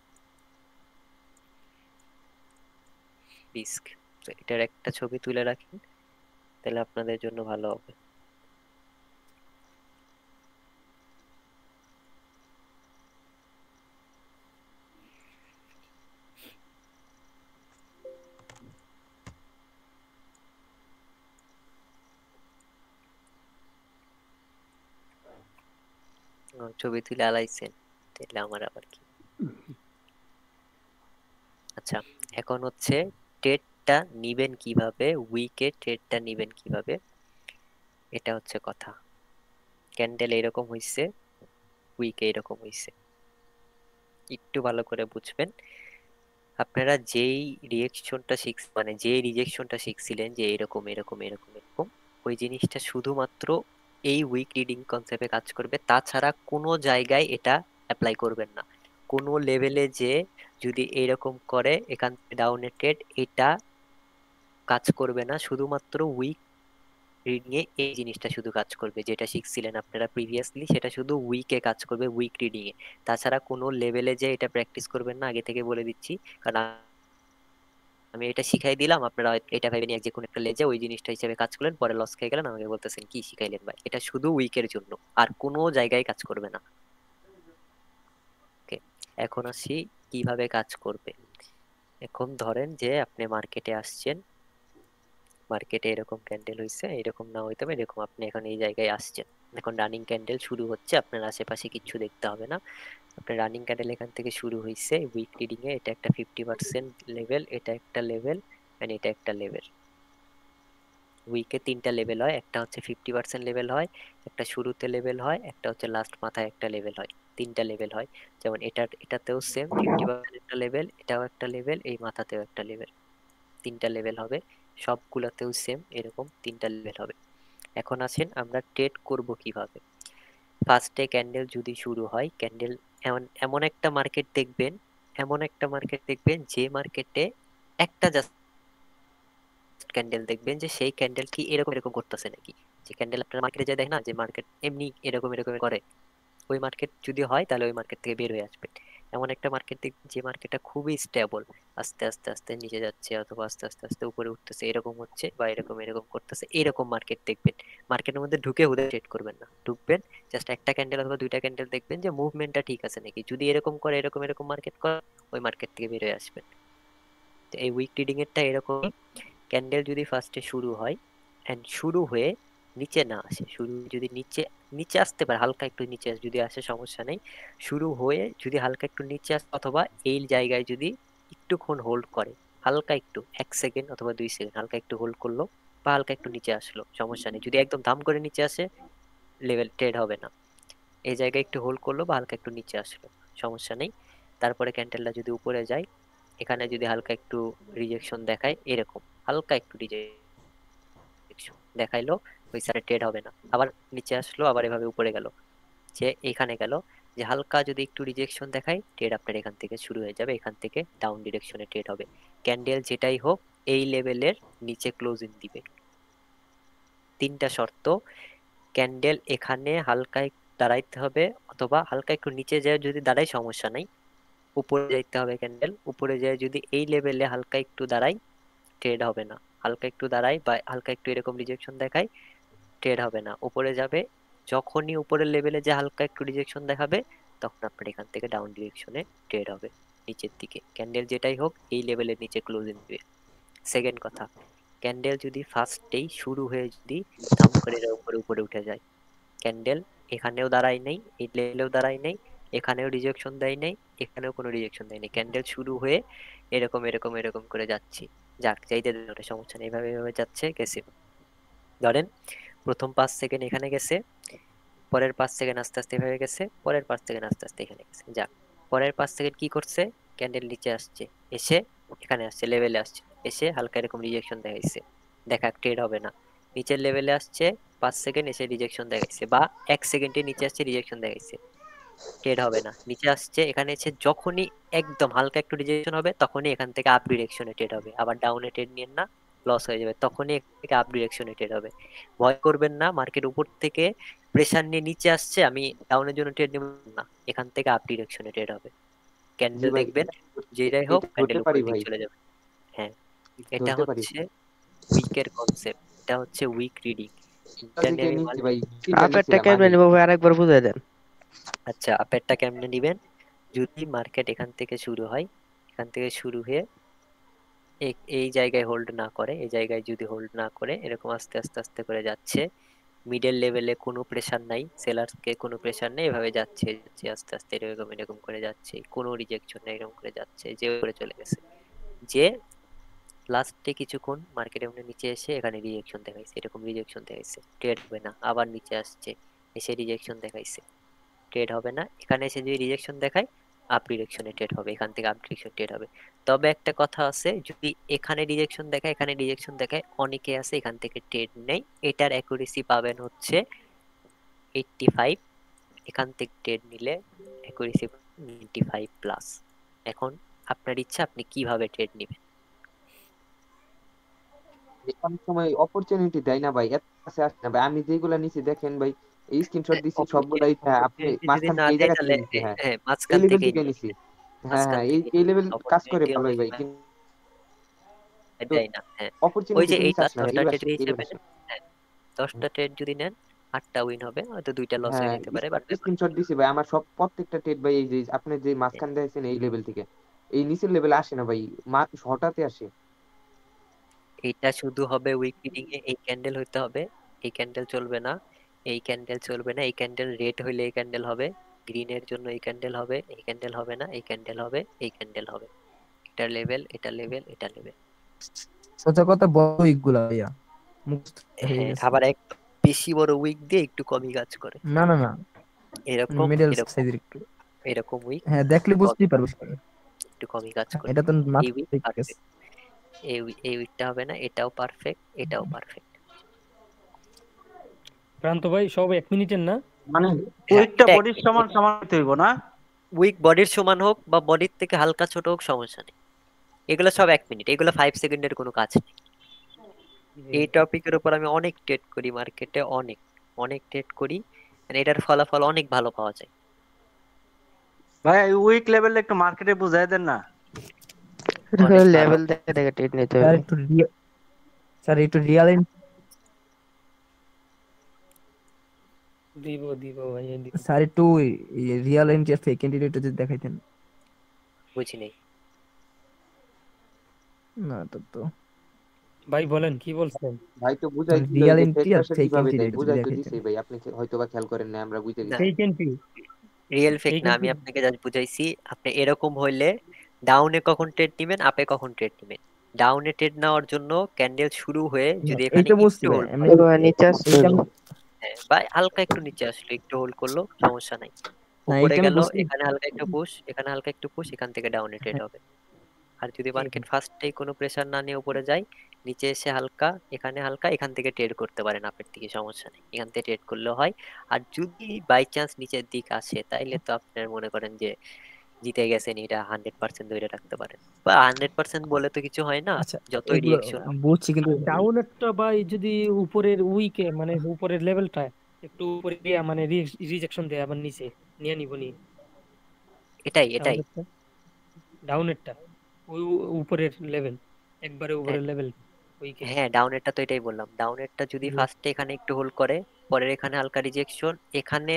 S2: রিস্ক। তো এটার একটা ছবি তুলে রাখেন, তাহলে আপনাদের জন্য ভালো হবে। ছবি তুলে আলাইছেন, তাহলে আমার আবার কি। আচ্ছা, এখন হচ্ছে ট্রেডটা নিবেন কিভাবে, উইকে ট্রেডটা নিবেন কিভাবে, এটা হচ্ছে কথা। ক্যান্ডেল এরকম হইছে, উইকে এরকম হইছে, একটু ভালো করে বুঝবেন। আপনারা যেই রিয়েকশনটা মানে যে রিজেকশনটা শিখছিলেন যে এরকম এরকম এরকম এরকম, ওই জিনিসটা শুধুমাত্র এই উইক রিডিং কনসেপ্টে কাজ করবে, তাছাড়া কোনো জায়গায় এটা অ্যাপ্লাই করবেন না। কোনো লেভেলে যে যদি এরকম করে এখান থেকে ডাউনের ট্রেড, এটা কাজ করবে না। শুধুমাত্র উইক রিডিং এ এই জিনিসটা শুধু কাজ করবে, যেটা শিখছিলেন আপনারা প্রিভিয়াসলি, সেটা শুধু উইকে কাজ করবে, উইক রিডিং এ। তাছাড়া কোনো লেভেলে যে এটা প্র্যাকটিস করবেন না, আগে থেকে বলে দিচ্ছি। কারণ আমি এটা শিখাই দিলাম, আপনারা এটা ভেবে নিয়ে যে কোনো একটা লেজে ওই জিনিসটা হিসেবে কাজ করলেন, পরে লস খেয়ে গেলেন, আমাকে বলতেছেন কি শিখাইলেন ভাই। এটা শুধু উইকের জন্য, আর কোনো জায়গায় কাজ করবে না। ওকে, এখন আসি কিভাবে কাজ করবে। এখন ধরেন যে আপনি মার্কেটে আসছেন, মার্কেটে এরকম ক্যান্ডেল হইছে, এরকম না হইতে হবে, এরকম আপনি এখন এই জায়গায় আসছেন, এখন রানিং ক্যান্ডেল শুরু হচ্ছে, আপনার আশেপাশে কিচ্ছু দেখতে হবে না। আপনার রানিং ক্যান্ডেল এখান থেকে শুরু হয়েছে উইক রিডিং এ, এটা একটা 50% লেভেল, এটা একটা লেভেল, এন্ড এটা একটা লেভেল। উইকে 3টা লেভেল হয়, একটা হচ্ছে 50% লেভেল হয়, একটা শুরুতে লেভেল হয়, একটা হচ্ছে লাস্ট মাথায় একটা লেভেল হয়। 3টা লেভেল হয়, যেমন এটাতেও সেম 50% একটা লেভেল, এটাও একটা লেভেল, এই মাথাতেও একটা লেভেল, 3টা লেভেল হবে। সবগুলাতেও সেম এরকম 3টা লেভেল হবে। এখন আসেন আমরা ট্রেড করব কিভাবে। ফার্স্টে ক্যান্ডেল যদি শুরু হয়, ক্যান্ডেল এমন এমন একটা মার্কেট দেখবেন, এমন একটা মার্কেট দেখবেন যে মার্কেটে একটা জাস্ট ক্যান্ডেল দেখবেন যে সেই ক্যান্ডেল কি এরকম এরকম করতেছে নাকি। যে ক্যান্ডেল আপনার মার্কেটে যায় দেখেন না যে মার্কেট এমনি এরকম এরকম করে, ওই মার্কেট যদি হয় তাহলে ওই মার্কেট থেকে বের হয়ে আসবেন। এমন একটা মার্কেট দেখবেন যে মার্কেটটা খুবই স্টেবল, আস্তে আস্তে আস্তে নিচে যাচ্ছে অথবা আস্তে আস্তে আস্তে উপরে উঠতেছে, এরকম হচ্ছে বা এরকম এরকম করতেছে, এরকম মার্কেট দেখবেন। মার্কেটের মধ্যে ঢুকে হুদে ট্রেড করবেন না, ঢুকবেন জাস্ট একটা ক্যান্ডেল অথবা দুইটা ক্যান্ডেল দেখবেন যে মুভমেন্টটা ঠিক আছে নাকি। যদি এরকম করে এরকম এরকম মার্কেট করে ওই মার্কেট থেকে বের হয়ে আসবেন। তো এই উইক ট্রেডিং এরটা এরকম, ক্যান্ডেল যদি ফার্স্টে শুরু হয় এন্ড শুরু হয়ে নিচে না আসে, শুরু যদি নিচে নিচে আসতে পারে, হালকা একটু নিচে যদি আসে সমস্যা নেই। শুরু হয়ে যদি হালকা একটু নিচে আসে অথবা এই জায়গায় যদি একটুক্ষণ হোল্ড করে, হালকা একটু 1 সেকেন্ড অথবা 2 সেকেন্ড হালকা একটু হোল্ড করলো বা হালকা একটু নিচে আসলো সমস্যা নেই। যদি একদম দাম করে নিচে আসে লেভেল ট্রেড হবে না। এই জায়গায় একটু হোল্ড করলো বা হালকা একটু নিচে আসলো সমস্যা নেই। তারপরে ক্যান্ডেলটা যদি উপরে যায়, এখানে যদি হালকা একটু রিজেকশন দেখায়, এরকম হালকা একটু রিজেকশন দেখাইলো, ওই সাইডে ট্রেড হবে না। আবার নিচে আসলো, আবার এভাবে উপরে গেল, যে এখানে গেল, যে হালকা যদি একটু রিজেকশন দেখায় ট্রেড আপনার এখান থেকে শুরু হয়ে যাবে, এখান থেকে ডাউন ডিরেকশনে ট্রেড হবে। ক্যান্ডেল যেটাই হোক এই লেভেলের নিচে ক্লোজিং দিবে। 3টা শর্ত, ক্যান্ডেল এখানে হালকা দাঁড়াইতে হবে অথবা হালকা একটু নিচে যায়, যদি দাঁড়ায় সমস্যা নাই, উপরে যাইতে হবে ক্যান্ডেল, উপরে যায় যদি এই লেভেলে হালকা একটু দাঁড়ায় ট্রেড হবে না। হালকা একটু দাঁড়ায় বা হালকা একটু এরকম রিজেকশন দেখায় ট্রেড হবে না, উপরে যাবে। যখনই উপরের লেভেলে যে হালকা একটু রিজেকশন দেখাবে তখন আপনার এখান থেকে ডাউন ডিরেকশনে ট্রেড হবে নিচের দিকে। ক্যান্ডেল যেটাই হোক এই লেভেলের নিচে ক্লোজিং দিবে। সেকেন্ড কথা, ক্যান্ডেল যদি ফার্স্টেই শুরু হয়ে যদি দাম করে এরকম করে উপরে উঠে যায়, ক্যান্ডেল এখানেও দাঁড়ায় নেই, এই লেভেলেও দাঁড়ায় নেই, এখানেও রিজেকশন দেয় নেই, এখানেও কোনো রিজেকশন দেয় নেই, ক্যান্ডেল শুরু হয়ে এরকম এরকম এরকম করে যাচ্ছে, যাক যাইতে দেন ওটা সমস্যা নেই, এভাবে এভাবে যাচ্ছে গেছে। ধরেন প্রথম 5 সেকেন্ড এখানে গেছে, পরের 5 সেকেন্ড আস্তে আস্তে এভাবে গেছে, পরের 5 সেকেন্ড আস্তে আস্তে এখানে গেছে, যাক। পরের 5 সেকেন্ড কি করছে, ক্যান্ডেল নিচে আসছে, এসে এখানে আসছে, লেভেলে আসছে, এসে হালকা এরকম রিজেকশন দেখাইছে, দেখা ট্রেড হবে না। নিচের লেভেলে আসছে 5 সেকেন্ড, এসে রিজেকশন দেখাইছে বা 1 সেকেন্ডে নিচে আসছে রিজেকশন দেখাইছে, ট্রেড হবে না। নিচে আসছে, এখানে এসে যখনই একদম হালকা একটু রিজেকশন হবে তখনই এখান থেকে আপ ডিরেকশনে ট্রেড হবে। আবার ডাউনে ট্রেড নিয়েন না, লস হয়ে যাবে, তখনই এখান থেকে আপ ডিরেকশনে ট্রেড হবে। ভয় করবেন না, মার্কেট উপর থেকে প্রেসার নিয়ে নিচে আসছে আমি ডাউনের জন্য ট্রেড নেব না, এখান থেকে আপ ডিরেকশনে ট্রেড হবে।
S6: জি
S2: ক্যান্ডেল
S6: ভাই,
S2: দেখবেন
S6: এটা
S2: যেটাই হোক
S6: এটা
S2: ক্যান্ডেল
S6: ধরতে পারি
S2: উপরের দিক
S6: ভাই,
S2: চলে যাবে। হ্যাঁ, এটা
S6: ধরতে পারি।
S2: হচ্ছে উইকের কনসেপ্ট, এটা হচ্ছে উইক রিডিং।
S6: তার
S2: এটা
S6: দিকে
S2: নিয়ে আমি
S6: নিচ্ছি
S2: মানে
S6: ভাই, তিনটা
S7: আপেরটা
S6: নিছিলাম
S7: কেমনে
S6: আগে।
S7: নিবো ভাই আরেকবার বুঝাই দেন।
S2: আচ্ছা, আপেরটা কেমনে নিবেন, যদি মার্কেট এখান থেকে শুরু হয়, এখান থেকে শুরু হয়ে এই জায়গায় হোল্ড না করে, এই জায়গায় যদি হোল্ড না করে এরকম আস্তে আস্তে আস্তে করে যাচ্ছে, মিডল লেভেলে কোনো প্রেসার নাই, সেলারকে কোনো প্রেসার নেই, এভাবে যাচ্ছে যাচ্ছে আস্তে আস্তে এরকম এরকম করে যাচ্ছে, কোনো রিজেকশন নেই, এরকম করে যাচ্ছে যে উপরে চলে গেছে, যে লাস্টে কিছুক্ষণ মার্কেট এমনি নিচে এসে এখানে রিজেকশন দেখাইছে, এরকম রিজেকশন দেখাইছে, ট্রেড হবে না। আবার নিচে আসছে, এসে রিজেকশন দেখাইছে, ট্রেড হবে না। এখানে এসে যদি রিজেকশন দেখায় আপ ডিরেকশনে ট্রেড হবে, এখান থেকে আপ ডিরেকশন ট্রেড হবে। তবে একটা কথা আছে, যদি এখানে রিজেকশন দেখায় এখানে রিজেকশন দেখায়, অনেকে আছে এখান থেকে ট্রেড নেই, এটার অ্যাকুরেসি পাবেন হচ্ছে 85, এখান থেকে ট্রেড নিলে অ্যাকুরেসি 95+। এখন আপনার ইচ্ছা আপনি কিভাবে ট্রেড নেবেন।
S6: অনেক সময় অপরচুনিটি দেয় না ভাই, এত কাছে আসে না ভাই। আমি যেগুলা নিছি দেখেন ভাই, এই স্ক্রিনশট দিছি সবগুলাই, হ্যাঁ আপনি
S2: অপরচুনিটি যদি
S6: মাঝখান
S2: না
S6: থেকে এই
S2: দেয়
S6: জায়গা থেকে
S2: তাহলে
S6: নিছি, হ্যাঁ
S2: হ্যাঁ
S6: এই
S2: মাঝখান
S6: লেভেল
S2: থেকেই
S6: থেকে
S2: নিয়ে
S6: নিছি। হ্যাঁ
S2: মাঝখান
S6: হ্যাঁ, এই
S2: থেকে
S6: এই লেভেল কাজ করে
S2: অপরচুনিটি
S6: ভালোই
S2: অনেক
S6: ভাই,
S2: সময়
S6: কিন্তু
S2: দেয় না। হ্যাঁ, ওই
S6: অপরচুনিটি
S2: যে এই
S6: জিনিস আসে না ভাই,
S2: 10টা
S6: এবার
S2: ট্রেড
S6: আসে, এবার
S2: হিসেবে
S6: আসে।
S2: নেন, হ্যাঁ 10টা ট্রেড যদি নেন 8টা উইন হবে, হয়তো 2টা লস হয়ে
S6: হ্যাঁ,
S2: যেতে পারে, বাট ব্যাপার
S6: স্ক্রিনশট দিছি ভাই আমার সব প্রত্যেকটা টেট ভাই, এই যে আপনি যে
S2: না।
S6: মাঝখান দিয়েছেন এই লেভেল থেকে, এই নিচের লেভেলে আসে না ভাই, হঠাৎই আসে।
S2: এইটা শুধু হবে উইক রিডিং এ, এই ক্যান্ডেল হইতে হবে, এই ক্যান্ডেল চলবে না, এই ক্যান্ডেল চলবে না, এই ক্যান্ডেল রেড হইলে এই ক্যান্ডেল হবে, গ্রিনের জন্য এই ক্যান্ডেল হবে, এই ক্যান্ডেল হবে না, এই ক্যান্ডেল হবে, এই ক্যান্ডেল হবে। এটা লেভেল, এটা লেভেল, এটা লেভেল।
S1: সোজা কথা বড় উইকগুলা ভাইয়া মুখস্থ হয়ে
S2: হ্যাঁ,
S1: গেছে।
S2: আবার এক বেশি বড় উইক দিয়ে একটু কমই কাজ করে,
S1: না না না,
S2: এরকম
S1: মিডল
S2: এরকম
S1: সাইজের একটু,
S2: এরকম উইক
S1: হ্যাঁ দেখলে বুঝতেই পারবে সবাই।
S2: একটু কমই কাজ করে।
S1: এটা তো
S2: এই
S1: মাত্র
S2: উইক
S1: ঠিক আছে।
S2: পারফেক্ট, এই উইকটা হবে না, এটাও পারফেক্ট, এটাও পারফেক্ট।
S4: প্রান্ত ভাই সব 1 মিনিটের না?
S5: মানে
S2: হ্যাঁ,
S5: উইকটা
S2: এটা
S5: বডির সমান সমান হইতে হইব না?
S2: উইক বডির সমান হোক বা বডির থেকে হালকা ছোট হোক, সমস্যা নেই। এগুলো সব 1 মিনিট, এগুলো 5 সেকেন্ডের কোনো কাজ নেই।
S4: জি
S2: এই টপিকের উপর আমি অনেক ট্রেড করি মার্কেটে, অনেক অনেক ট্রেড করি, and এটার ফলাফল অনেক ভালো পাওয়া যায়।
S5: ভাই উইক লেভেল একটু মার্কেটে বুঝাই দেন না।
S2: অনেক ভালো।
S7: লেভেল দেখে দেখে ট্রেড নিতে
S1: স্যার
S7: হবে।
S1: একটু স্যার একটু রিয়েল
S4: দিব দিব ভাই দিব।
S1: স্যার একটু রিয়েল এন্ট্রি আর ফেক এন্ট্রি একটু যদি দেখাইতেন।
S2: বুঝি নেই।
S1: না তো
S4: ভাই বলেন কি বলছেন?
S6: ভাই তো বুঝাই দিল
S1: রিয়েল
S6: যে
S1: এন্ট্রি
S6: ফেক
S1: আর
S6: মাসের
S1: ফেক
S6: কিভাবে
S1: এন্ট্রি
S6: দেয়,
S1: এটা যদি
S6: বুঝাই তো
S1: দেখাইতেন।
S6: দিছেই ভাই, আপনি হয়তো বা খেয়াল করেন না, আমরা বুঝে
S2: না,
S6: দিছি।
S4: Fake entry,
S2: real fake
S4: fake
S2: না, আমি
S4: এন্ট্রি।
S2: আপনাকে জাস্ট বুঝাইছি। আপনি এরকম হইলে ডাউনে কখন ট্রেড নিবেন, আপে কখন ট্রেড নিবেন। ডাউনে ট্রেড নেওয়ার জন্য ক্যান্ডেল শুরু হয়ে যদি এখানে
S1: এইটা বুঝছি
S2: একটু
S1: ভাই,
S2: হোল্ড
S1: এমনি
S2: করে,
S7: দেখো ভাই নিচে আসছে
S1: এইটা
S7: তো।
S2: হ্যাঁ বা হালকা একটু নিচে আসলো, একটু হোল্ড করলো, সমস্যা নাই।
S1: না
S2: উপরে
S1: এইটা আমি
S2: গেল,
S1: বুঝছি।
S2: এখানে হালকা একটু পুশ, এখানে হালকা একটু পুশ, এখান থেকে ডাউনে ট্রেড
S1: হ্যাঁ,
S2: হবে। আর যদি
S4: জি
S2: মার্কেট ফার্স্টেই কোনো প্রেসার না নিয়ে উপরে যায়, নিচে এসে হালকা, এখানে হালকা, এখান থেকে ট্রেড করতে পারেন, আপের দিকে সমস্যা নেই, এখান থেকে ট্রেড করলেও হয়। আর যদি বাই চান্স নিচের দিক আসে, তাইলে তো আপনার মনে করেন যে জিতে গেছেন, এটা 100% ধরে রাখতে পারেন। বা 100% বলে তো কিছু হয় না,
S1: আচ্ছা
S2: যতই
S1: এগুলো
S2: রিয়েকশন।
S1: বুঝছি কিন্তু
S4: ডাউন একটা ভাই যদি উপরের উইকে মানে উপরের লেভেলটা একটু উপরে গিয়া মানে রিজেকশন দেয় আবার নিচে নিয়ে নিব নি
S2: এটাই এটাই।
S4: ডাউনেরটা, ডাউনেরটা ওই উপরের লেভেল, একবারে
S2: হ্যাঁ
S4: উপরের লেভেল উইকে।
S2: হ্যাঁ, ডাউনেরটা তো এটাই বললাম, ডাউনেরটা যদি ফার্স্টে এখানে একটু হোল্ড করে, পরের এখানে হালকা রিজেকশন, এখানে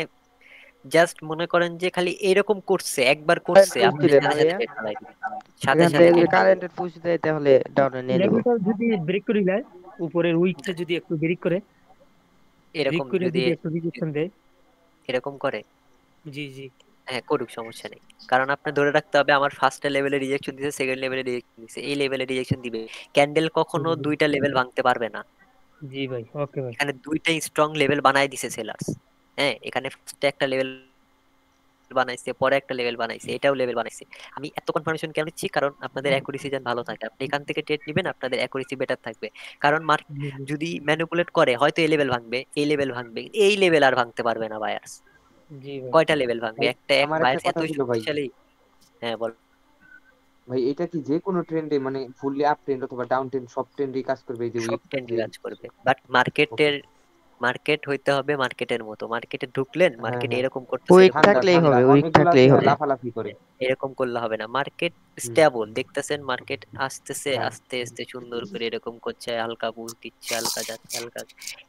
S2: জাস্ট মনে করেন যে খালি এরকম করছে, একবার করছে,
S7: পুশ
S2: আপনি
S7: দিলেন
S2: সাথে
S7: না
S2: সাথে
S7: ভাইয়া,
S2: ট্রেড চালাই দিবেন, সাথে
S7: এখান
S2: সাথে
S7: থেকে যদি
S2: ট্রেড চালাই
S7: কারেন্টের পুশ দেয় তাহলে ডাউনে নিয়ে নিব।
S4: লেভেলটা যদি ব্রেক করে দেয়, উপরের উইকটা যদি একটু ব্রেক করে, ব্রেক
S2: এরকম
S4: করে
S2: যদি
S4: যদি একটু রিজেকশন দেয়।
S2: এরকম করে,
S4: জি জি
S2: হ্যাঁ করুক, সমস্যা নেই। কারণ আপনার ধরে রাখতে হবে আমার ফার্স্ট লেভেলে রিজেকশন দিছে, সেকেন্ড লেভেলে রিজেকশন দিছে, এই লেভেলে রিজেকশন দিবে। ক্যান্ডেল কখনো
S4: জি
S2: দুইটা লেভেল ভাঙতে পারবে না।
S4: জি ভাই, ওকে ভাই।
S2: এখানে দুইটা স্ট্রং লেভেল বানায় দিছে সেলার্স। হ্যাঁ, এখানে ফার্স্টে একটা লেভেল বানাইছে, পরে একটা লেভেল বানাইছে, এটাও লেভেল বানাইছে। আমি এত কনফার্মেশন কেন দিচ্ছি, কারণ আপনাদের অ্যাকুরেসি যেন ভালো থাকে, আপনি এখান থেকে ট্রেড নেবেন, আপনাদের অ্যাকুরেসি বেটার থাকবে। কারণ
S4: জি জি
S2: যদি ম্যানিপুলেট করে, হয়তো এই লেভেল ভাঙবে, এই লেভেল ভাঙবে, এই লেভেল আর ভাঙতে পারবে না বায়ার্স।
S4: জি ভাই।
S2: কয়টা লেভেল ভাঙবে,
S6: ভাই
S2: একটা এক
S6: আমার একটা
S2: বায়ার্স
S6: কথা
S2: এতই
S6: ছিল ভাই,
S2: শক্তিশালী। হ্যাঁ বল।
S6: ভাই এটা কি যে কোনো ট্রেন্ডে মানে ফুললি আপ ট্রেন্ড অথবা ডাউন ট্রেন্ড সব ট্রেন্ডেই কাজ করবে এই যে
S2: সব
S6: উইক
S2: ট্রেন্ডে
S6: যে?
S2: কাজ করবে, বাট
S6: ওকে,
S2: মার্কেট হইতে হবে মার্কেটের মতো। মার্কেটে ঢুকলেন,
S6: হ্যাঁ
S2: মার্কেট
S6: হ্যাঁ,
S2: এরকম করতেছে,
S7: উইক
S2: এরকম
S6: ঠান্ডা
S7: থাকলেই
S2: করতেছে,
S6: ঠান্ডা
S7: হবে, উইক
S6: অনেকগুলো
S7: থাকলেই
S6: আছে
S7: হবে।
S6: লাফালাফি করে।
S2: এরকম করলে হবে না। মার্কেট
S6: হুম,
S2: স্টেবল দেখতেছেন, মার্কেট আসতেছে
S6: হ্যাঁ
S2: আস্তে আস্তে সুন্দর করে এরকম করছে, হালকা বুস্ট দিচ্ছে, হালকা যাচ্ছে, হালকা।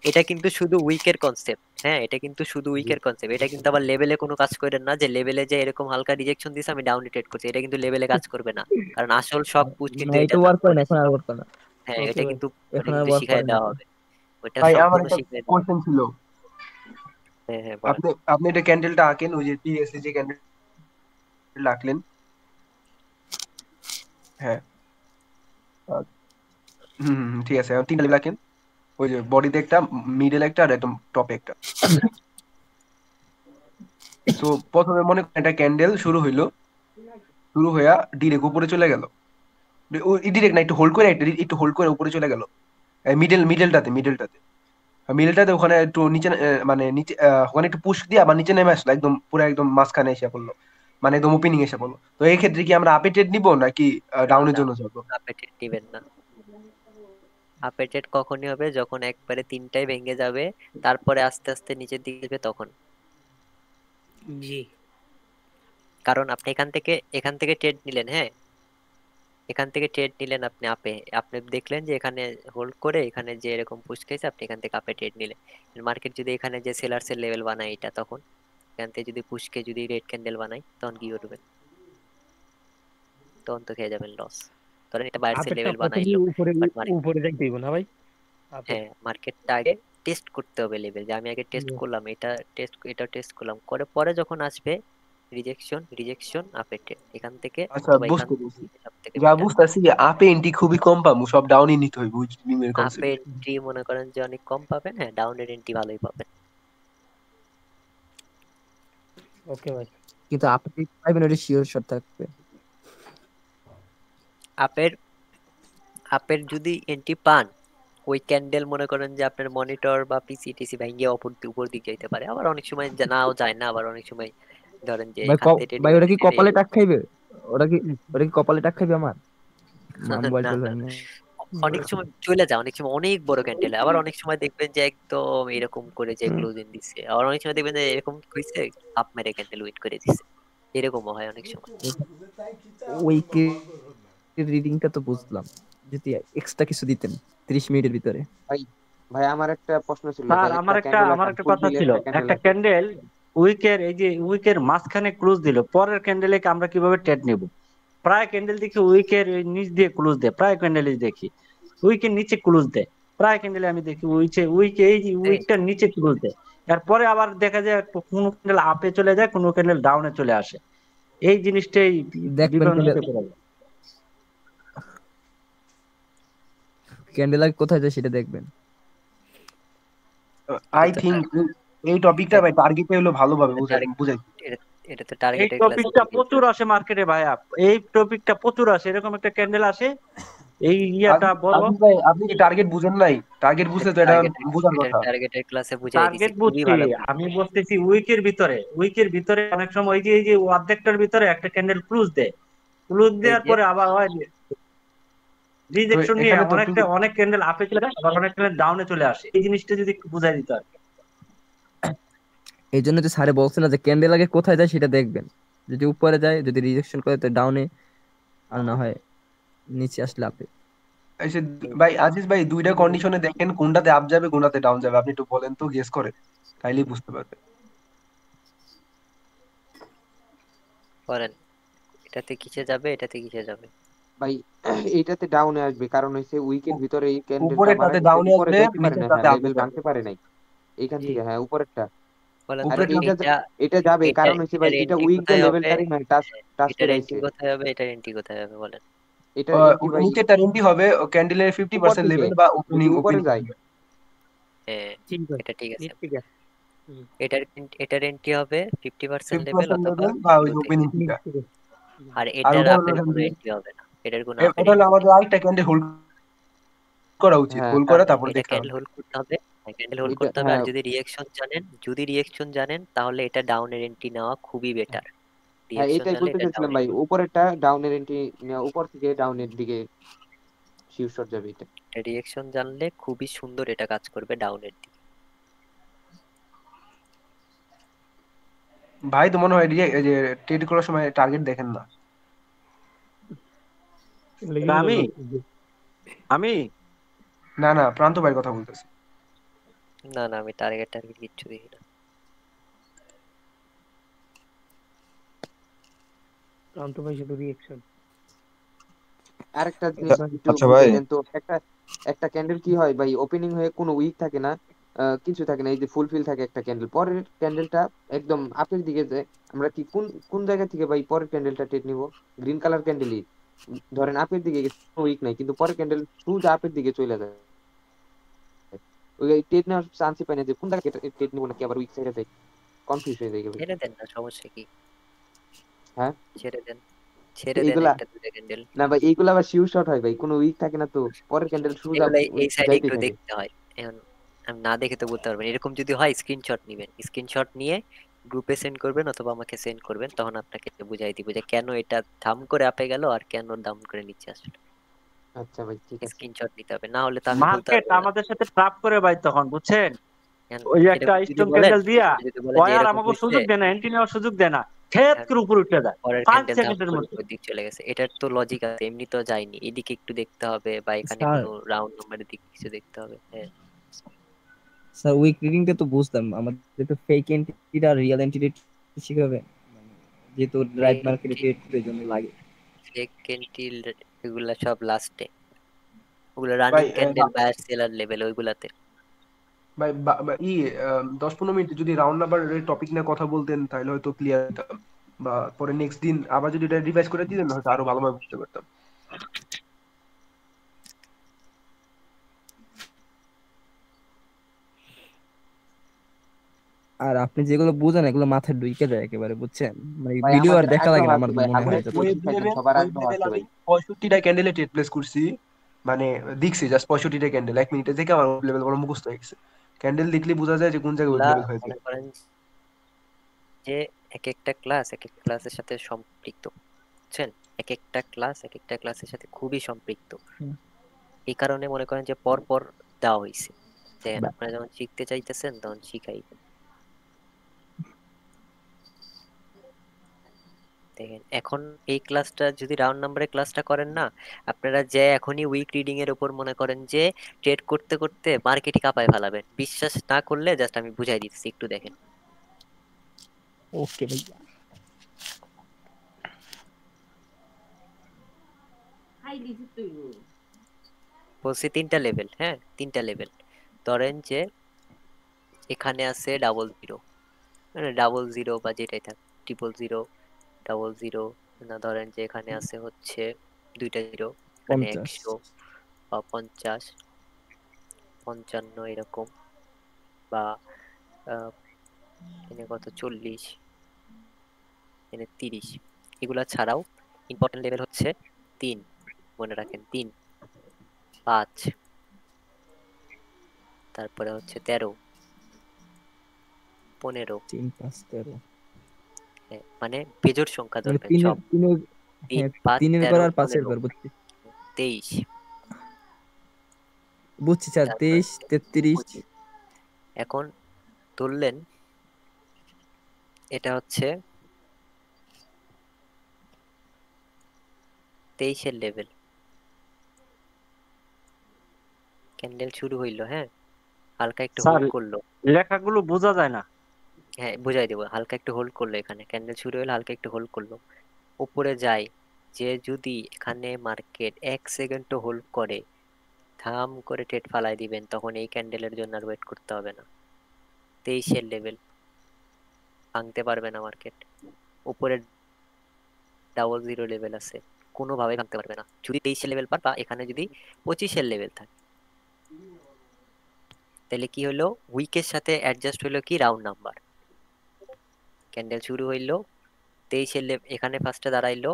S2: এটা কিন্তু শুধু উইকের কনসেপ্ট, হ্যাঁ এটা কিন্তু শুধু
S6: জি
S2: উইকের কনসেপ্ট। এটা কিন্তু আবার লেভেলে কোনো কাজ করেন না, যে লেভেলে যে এরকম হালকা রিজেকশন দিছে আমি ডাউন ট্রেড করছি, এটা কিন্তু লেভেলে কাজ করবে না। কারণ আসল সব পুশ
S1: না
S2: কিন্তু এটা
S1: এটা
S2: না।
S1: ওয়ার্ক করে না, এখন আর ওয়ার্ক করে না।
S2: হ্যাঁ
S4: ওকে
S2: এটা
S4: ভাই।
S2: কিন্তু ওটা
S1: এখন আর
S2: কিন্তু
S1: ওয়ার্ক
S2: শিখাই
S1: করে না
S2: দেওয়া
S1: এটা।
S2: হবে, ওটা
S3: ভাই আমার
S2: সম্পূর্ণ
S3: একটা
S2: শিখাই দেওয়া হবে।
S3: কোশ্চেন ছিল।
S2: হ্যাঁ হ্যাঁ বলেন।
S3: আপনি আপনি এটা ক্যান্ডেলটা আঁকেন, ওই যে টিএসসি যে ক্যান্ডেল আঁকলেন, হ্যাঁ, আহ, ঠিক আছে, এখন তিনটা লেভেল আঁকেন। ওই যে বডিতে একটা, মিডল একটা, আর একদম টপে একটা। তো প্রথমে মনে করেন একটা ক্যান্ডেল শুরু হইলো, শুরু হইয়া ডিরেক্ট উপরে চলে গেল। ডিরেক্ট না, একটু হোল্ড করে, একটু হোল্ড করে উপরে চলে গেল মিডলটাতে। মিডলটাতে ওখানে একটু নিচে মানে নিচে ওখানে একটু পুশ দিয়ে আবার নিচে নেমে আসলো, একদম পুরো একদম মাঝখানে এসে পড়লো, মানে একদম ওপেনিং এসে পড়লো। তো এই ক্ষেত্রে কি আমরা আপে ট্রেড নিবো নাকি ডাউনের
S2: না,
S3: জন্য যাবো?
S2: আপডেট দিবেন না। আপডেট কখনই হবে যখন একবারে তিনটাই ভেঙে যাবে, তারপরে আস্তে আস্তে নিচের দিকে যাবে তখন।
S4: জি
S2: কারণ আপনি এখান থেকে ট্রেড নিলেন, হ্যাঁ এখান থেকে ট্রেড নিলেন আপনি আপে, আপনি দেখলেন যে এখানে হোল্ড করে এখানে যে এরকম পুশ খেয়েছে, আপনি এখান থেকে আপে ট্রেড নিলেন। মার্কেট যদি এখানে যে সেলার্স এর লেভেল বানায় এটা, তখন এখান থেকে যদি পুশকে যদি রেড ক্যান্ডেল বানাই, তখন কি করবেন? তখন তো খেয়ে যাবেন লস। ধরেন এটা বায়ার্স এর
S4: আপেরটা
S2: লেভেল
S4: প্রথমে
S2: বানাইলো,
S4: উপরে,
S2: বাট
S4: উপরে যাইতে হইব না ভাই আপের।
S2: হ্যাঁ মার্কেটটা আগে টেস্ট করতে হবে লেভেল, যে আমি আগে টেস্ট করলাম, এটা টেস্ট করলাম করে, পরে যখন আসবে রিজেকশন রিজেকশন আপেটে, এখান থেকে
S3: আচ্ছা,
S2: অথবা এখান
S3: বুঝতে পারছি।
S2: থেকে সব থেকে
S3: যা
S2: বেটার।
S3: বুঝতেছি যে আপে এন্ট্রি খুবই কম পাবো, সব ডাউনই নিতে হইব উইমের
S2: আপে
S3: কনসেপ্ট।
S2: এন্ট্রি মনে করেন যে অনেক কম পাবেন, হ্যাঁ ডাউনের এন্ট্রি ভালোই পাবেন।
S4: ওকে ভাই।
S1: কিন্তু আপনি পাইবেন ওটা শিওর শট থাকবে।
S2: আপের আপের যদি এন্ট্রি পান, ওই ক্যান্ডেল মনে করেন যে আপনার মনিটর বা পিসি টিসি ভেঙে উপর দিক যাইতে পারে, আবার অনেক সময় নাও যায় না, আবার অনেক সময় ধরেন যে
S1: ভাই
S2: এখান থেকে ট্রেডিং
S1: ভাই ওটা কি
S2: হচ্ছে
S1: কপালে টাক খাইবে? ওটা কি কপালে টাক খাইবে আমার? মোবাইল
S2: না
S1: টোল
S2: না অনেক সময় চলে যায়, অনেক সময় অনেক বড় ক্যান্ডেল, আবার অনেক সময় দেখবেন যে একদম এরকম করে যে ক্লোজিং দিচ্ছে, আবার অনেক সময় দেখবেন যে এরকম হইছে হাফ মেরে ক্যান্ডেল উইন করে দিচ্ছে, এরকমও হয় অনেক সময়।
S1: ওই রিডিংটা তো বুঝলাম, যদি এক্সট্রা কিছু দিতেন 30 মিনিটের ভিতরে।
S6: ভাই ভাই আমার একটা প্রশ্ন ছিল
S5: স্যার
S6: ভাই, একটা
S5: আমার
S6: ক্যান্ডেল আছে
S5: একটা কথা
S6: ফুলফিল
S5: ছিল,
S6: একটা ক্যান্ডেল
S5: একটা
S6: আছে।
S5: ক্যান্ডেল উইকের মাঝখানে ক্লোজ দিল, পরের ক্যান্ডেলে আমরা কিভাবে ট্রেড নেব? প্রায় ক্যান্ডেল দেখি উইকের নিচ দিয়ে ক্লোজ দেয়, প্রায় ক্যান্ডেলে দেখি উইকের নিচে ক্লোজ দেয়, প্রায় ক্যান্ডেলে আমি দেখি উইকে এই যে
S2: তাই
S5: উইকটার নিচে ক্লোজ দেয়। এরপরে আবার দেখা যায় কোনো ক্যান্ডেল আপে চলে যায়, কোনো ক্যান্ডেল ডাউনে চলে আসে। এই জিনিসটাই
S1: দেখবেন
S5: বিভ্রান্তিতে পড়ে যায়।
S1: ক্যান্ডেল আগে কোথায় যায় সেটা দেখবেন।
S3: আই
S2: এটা তো
S3: থিঙ্ক এই টপিকটা ভাই টার্গেটে হলো ভালোভাবে
S2: টার্গেট,
S3: বুঝাই।
S2: এটা তো
S5: এই
S2: টার্গেটের ক্লাসে
S5: টপিকটা প্রচুর আসে মার্কেটে ভাইয়া, এই টপিকটা প্রচুর আসে, এরকম একটা ক্যান্ডেল আসে, এই ইয়াটা বলো।
S3: আজিজ ভাই আপনি কি টার্গেট বুঝেন নাই? টার্গেট বুঝলে তো এটা বোঝার কথা।
S2: টার্গেটের ক্লাসে বুঝাই দিছি,
S5: টার্গেট
S2: খুবই
S5: বুঝছি,
S2: ভালো।
S5: আমি বলতেছি উইকের ভিতরে অনেক সময় এই যে অর্ধেকটার ভিতরে একটা ক্যান্ডেল ক্লোজ দেয়, ক্লোজ
S2: এই
S5: দেওয়ার
S2: যে
S5: পরে আবার হয়
S3: তো
S5: রিজেকশন নিয়ে
S3: এখানে তো
S5: অনেক ক্যান্ডেল আপে চলে যায়, আবার অনেক ক্যান্ডেল ডাউনে চলে আসে, এই জিনিসটা যদি একটু বুঝাই দিত আর কি।
S1: এই জন্য তো স্যারে বলছে না যে ক্যান্ডেল আগে কোথায় যায় সেটা দেখবেন, যদি উপরে যায়, যদি রিজেকশন করে তো ডাউনে, আর না হয় নিচে আসলে আপে।
S3: এসে ভাই আজিজ ভাই দুইটা কন্ডিশনে দেখেন কোনটাতে আপ যাবে কোনটাতে ডাউন যাবে, আপনি একটু বলেন তো, গেস করে তাইলেই বুঝতে পারবেন।
S2: করেন, এটাতে কিসে যাবে, এটাতে কিসে যাবে?
S6: ভাই এইটাতে ডাউনে আসবে, কারণ হচ্ছে উইকের ভিতরে এই ক্যান্ডেলটা মারা
S3: উপরেরটাতে
S6: গেছে,
S3: ডাউনে
S6: উপরে
S3: আসবে,
S6: যাইতে পারে না, হ্যাঁ
S3: নিচেরটাতে আপে
S6: লেভেল
S3: যাবে।
S6: ভাঙতে পারে নাই এইখান
S4: জি
S6: থেকে, হ্যাঁ উপরেরটা।
S2: বলেন
S6: আর
S2: তো
S3: উপরেরটা
S2: এটা
S6: এটা যাবে
S2: এটা
S6: কারণ হচ্ছে ভাই
S2: এটার
S6: এটা
S2: এন্ট্রি
S6: উইক দিয়ে
S2: কোথায় হবে?
S6: লেভেলটারই মানে টাচ
S2: এটার
S6: করে
S2: এন্ট্রি
S6: আইছে।
S2: কোথায় হবে? এটার এন্ট্রি কোথায় হবে বলেন?
S6: এটার এন্ট্রি ভাই
S3: নিচেরটা রেন্টি হবে ক্যান্ডেলের
S6: উপর
S3: 50%
S6: দিকে,
S3: লেভেল বা
S6: যদি উপরে
S3: ওপেনিং।
S6: যায়।
S2: হ্যাঁ,
S4: ঠিক আছে,
S2: এটা ঠিক আছে।
S4: ঠিক আছে। হুম,
S2: এটার এন্ট্রি হবে 50% লেভেল
S3: 50%
S2: অথবা
S3: লেভেল বা ওই
S2: শুরুতে,
S3: ওপেনিং
S4: ঠিক
S3: থেকে।
S4: আছে। হুম,
S2: আর
S3: আর
S2: এটার
S3: ওটা হলো
S2: আপের
S3: এখান
S2: কোনো
S3: থেকে
S2: এন্ট্রি হবে না, এটার কোনো আপের
S3: এটা হলো
S2: এন্ট্রি
S3: আমাদের
S2: নেই।
S3: আরেকটা ক্যান্ডেল হোল্ড করা উচিত,
S6: হ্যাঁ
S3: হোল্ড করে তারপরে
S2: এটা
S3: দেখতে
S2: ক্যান্ডেল
S3: হবে।
S2: হোল্ড করতে হবে, ক্যান্ডেল হোল্ড
S6: এটা
S2: করতে হবে। আর
S6: হ্যাঁ
S2: যদি রিয়েকশন জানেন তাহলে এটা ডাউনের এন্ট্রি নেওয়া খুবই বেটার।
S6: হ্যাঁ
S2: রিয়েকশন
S6: এটাই
S2: জানলে
S6: বলতে
S2: এটা
S6: চাইছিলাম
S2: ডাউনের,
S6: ভাই, উপরেরটা ডাউনের এন্ট্রি, উপর থেকে ডাউনের দিকে শিওর শট যাবে এটা।
S2: রিয়েকশন জানলে খুবই সুন্দর এটা কাজ করবে ডাউনের দিকে।
S3: ভাই তো মনে হয় এই যে ট্রেড করার সময় টার্গেট দেখেন না।
S4: লেগে
S5: আমি
S4: গেল।
S5: আমি
S3: না না, প্রান্ত ভাইয়ের কথা বলতেছি।
S2: না না, আমি টার্গেট কিচ্ছু দেখি না।
S4: প্রান্ত ভাই শুধু রিয়েকশন।
S6: আরেকটা জিনিস একটু
S8: আচ্ছা ভাই,
S6: বুঝাই দেন তো, একটা একটা ক্যান্ডেল কি হয় ভাই, ওপেনিং হয়ে কোনো উইক থাকে না, কিছু থাকে না, এই যে ফুলফিল থাকে একটা ক্যান্ডেল, পরের ক্যান্ডেলটা একদম আপের দিকে যায়, আমরা কি কোন কোন জায়গা থেকে ভাই পরের ক্যান্ডেলটা টেট নিব? গ্রিন কালার ক্যান্ডেলই ধরেন আপের দিকে গেছে, কোনো উইক নাই, কিন্তু পরের ক্যান্ডেল সোজা আপের দিকে চলে যায়, ওই টেট নেওয়ার চান্সই পাই না যে কোন জায়গায় টেট নিবো নাকি আবার উইক সাইডে যাই, কনফিউজ হয়ে যায় ভাই।
S2: ছেড়ে দেন না, সমস্যা কি?
S6: হ্যাঁ
S2: ছেড়ে দেন, ছেড়ে দেন
S6: এইগুলা,
S2: একটা দুটো ক্যান্ডেল।
S6: না ভাই এইগুলা আবার শিওর শট হয় ভাই, কোনো উইক থাকে না তো, পরের ক্যান্ডেল সোজা
S2: এগুলো এই সাইডে
S6: যাইতেই
S2: একটু
S6: থাকে।
S2: দেখতে হয়। এখন আমি না দেখে তো বলতে পারবেন, এরকম যদি হয় স্ক্রিনশট নিবেন, স্ক্রিনশট নিয়ে গ্রুপে সেন্ড করবেন অথবা আমাকে সেন্ড করবেন, তখন আপনাকে বুঝাই দিব যে কেন এটা থাম করে আপে গেল আর কেন ডাউন করে নিচে আসলো।
S6: আচ্ছা ভাই ঠিক আছে।
S2: স্ক্রিনশট নিতে হবে, না হলে তো আমি বলতে
S5: মার্কেট
S2: পারবো না।
S5: আমাদের সাথে ট্রাপ করে ভাই তখন, বুঝছেন?
S2: এখন
S5: ওই একটা
S2: এরকম যদি
S5: স্ট্রং
S2: বলেন,
S5: ক্যান্ডেল দিয়া
S2: যদি বলেন যে
S5: ওয়ার
S2: এরকম
S5: আমাকে
S2: হয়েছে,
S5: সুযোগ দেয় না, এন্ট্রি নেওয়ার সুযোগ দেয় না, ঠেট করে উপরে উঠে যায়
S2: পরের
S5: 5
S2: ক্যান্ডেল ধাপ
S5: সেকেন্ডের
S2: করে
S5: মধ্যে।
S2: ওই দিক চলে গেছে, এটার তো লজিক আছে, এমনি তো যায়নি, এদিকে একটু দেখতে হবে বা এখানে
S1: স্যার
S2: কোনো রাউন্ড নাম্বারের দিকে কিছু দেখতে হবে। হ্যাঁ,
S1: স্যার উইক রিডিংটা তো বুঝলাম, আমাদের তো ফেক এন্টিটি আর রিয়েল এন্টিটি শিখাবে, যেহেতু লাইভ মার্কেটে ট্রেড করার জন্য লাগে।
S2: সেকেন্ড এগুলা সব লাস্টে, ওগুলো
S3: ভাই
S2: running candle buyer seller level ওইগুলাতে।
S3: ভাই 10-15 মিনিট যদি রাউন্ড নাম্বার টপিক নিয়ে কথা বলতেন তাহলে হয়তো ক্লিয়ার হতাম, বা পরে নেক্সট দিন আবার যদি এটা রিভাইজ করে দিতেন হয়তো আরো ভালোভাবে বুঝতে পারতাম।
S1: আর আপনি যেগুলো বুঝেন এগুলো মাথায় ঢুকে যায় একেবারে, বুঝছেন, মানে
S6: ভাই
S1: ভিডিও আর
S6: আমাদের
S1: দেখা লাগে
S6: আগ্রহ
S1: না
S6: আছে
S1: আমার
S6: ভাই,
S1: মনে
S6: আমাদের
S1: হয় যত।
S3: ওয়েব
S6: শিখাইতেন,
S3: লেভেল
S6: সবার
S3: ওয়েব
S6: আগ্রহ
S3: লেভেল
S6: আছে
S3: আমি
S6: ভাই।
S3: 65টা ক্যান্ডেলে ট্রেড প্লেস করছি, মানে দেখছি জাস্ট 65টা ক্যান্ডেল 1 মিনিটে থেকে আমার লেভেল বড় মুখস্থ হয়ে গেছে। ক্যান্ডেল দেখলে বোঝা যায় যে কোন জায়গায় ওয়েব
S2: ওগুলা
S3: লেভেল হয়েছে।
S2: মনে করেন যে এক একটা ক্লাস এক একটা ক্লাসের সাথে সম্পৃক্ত, বুঝছেন? এক একটা ক্লাস এক একটা ক্লাসের সাথে খুবই সম্পৃক্ত।
S1: হুম।
S2: এই কারণে মনে করেন যে পর পর দেওয়া হয়েছে, যে
S1: বা-
S2: আপনারা যখন শিখতে চাইতেছেন তখন শিখাই। দেখেন এখন এই ক্লাসটা যদি রাউন্ড নাম্বারের ক্লাসটা করেন না, আপনারা যে এখনই উইক রিডিং এর উপর মনে করেন যে ট্রেড করতে করতে মার্কেটই কাঁপায় ফেলাবেন। বিশ্বাস না করলে জাস্ট আমি বুঝাই দিচ্ছি, একটু দেখেন।
S1: ওকে ভাইয়া।
S2: বলছি তিনটা লেভেল, হ্যাঁ তিনটা লেভেল। ধরেন যে এখানে আছে ডাবল জিরো, মানে ডাবল জিরো বা যেটাই থাক, ট্রিপল জিরো, ডাবল জিরো, না ধরেন যে এখানে আছে হচ্ছে দুইটা জিরো, এখানে
S1: 50।
S2: 100 বা 50, 55 এরকম, বা এখানে কত 40, এখানে 30। এগুলা ছাড়াও ইম্পর্টেন্ট লেভেল হচ্ছে 3, মনে রাখেন 3, 5, তারপরে হচ্ছে 13, 15,
S1: 3 5 13
S2: মানে বেজোড় সংখ্যা
S1: মানে
S2: ধরবেন
S1: তিনের
S2: সব।
S1: তিনের
S2: 3,
S1: হ্যাঁ
S2: 5,
S1: 3-এর ঘর
S2: 13,
S1: আর 5-এর
S2: 15,
S1: ঘর বুঝছি
S2: 23,
S1: বুঝছি স্যার।
S2: তারপরে
S1: 23 33
S2: এখন ধরলেন এটা হচ্ছে 23-এর লেভেল। ক্যান্ডেল শুরু হইলো, হ্যাঁ হালকা একটু
S5: স্যার
S2: হোল্ড করলো,
S5: লেখাগুলো বোঝা যায় না।
S2: হ্যাঁ বুঝাই দেবো, হালকা একটু হোল্ড করলো, এখানে ক্যান্ডেল শুরু হলো হালকা একটু হোল্ড করলো, উপরে যায়। যে যদি এখানে মার্কেট 1 সেকেন্ডও হোল্ড করে থাম করে ট্রেড ফালাই দিবেন, তখন এই ক্যান্ডেলের জন্য আর ওয়েট করতে হবে না। 23-এর লেভেল ভাঙতে পারবে না মার্কেট। উপরে ডাবল জিরো লেভেল আছে, কোনোভাবে ভাঙতে পারবে না যদি 23-এর লেভেল পার, বা এখানে যদি 25-এর লেভেল থাকে। তাহলে কি হলো, উইকের সাথে অ্যাডজাস্ট হলো কি রাউন্ড নাম্বার। ক্যান্ডেল শুরু হইলো 23-এর লেভেল, এখানে ফার্স্টে দাঁড়াইলো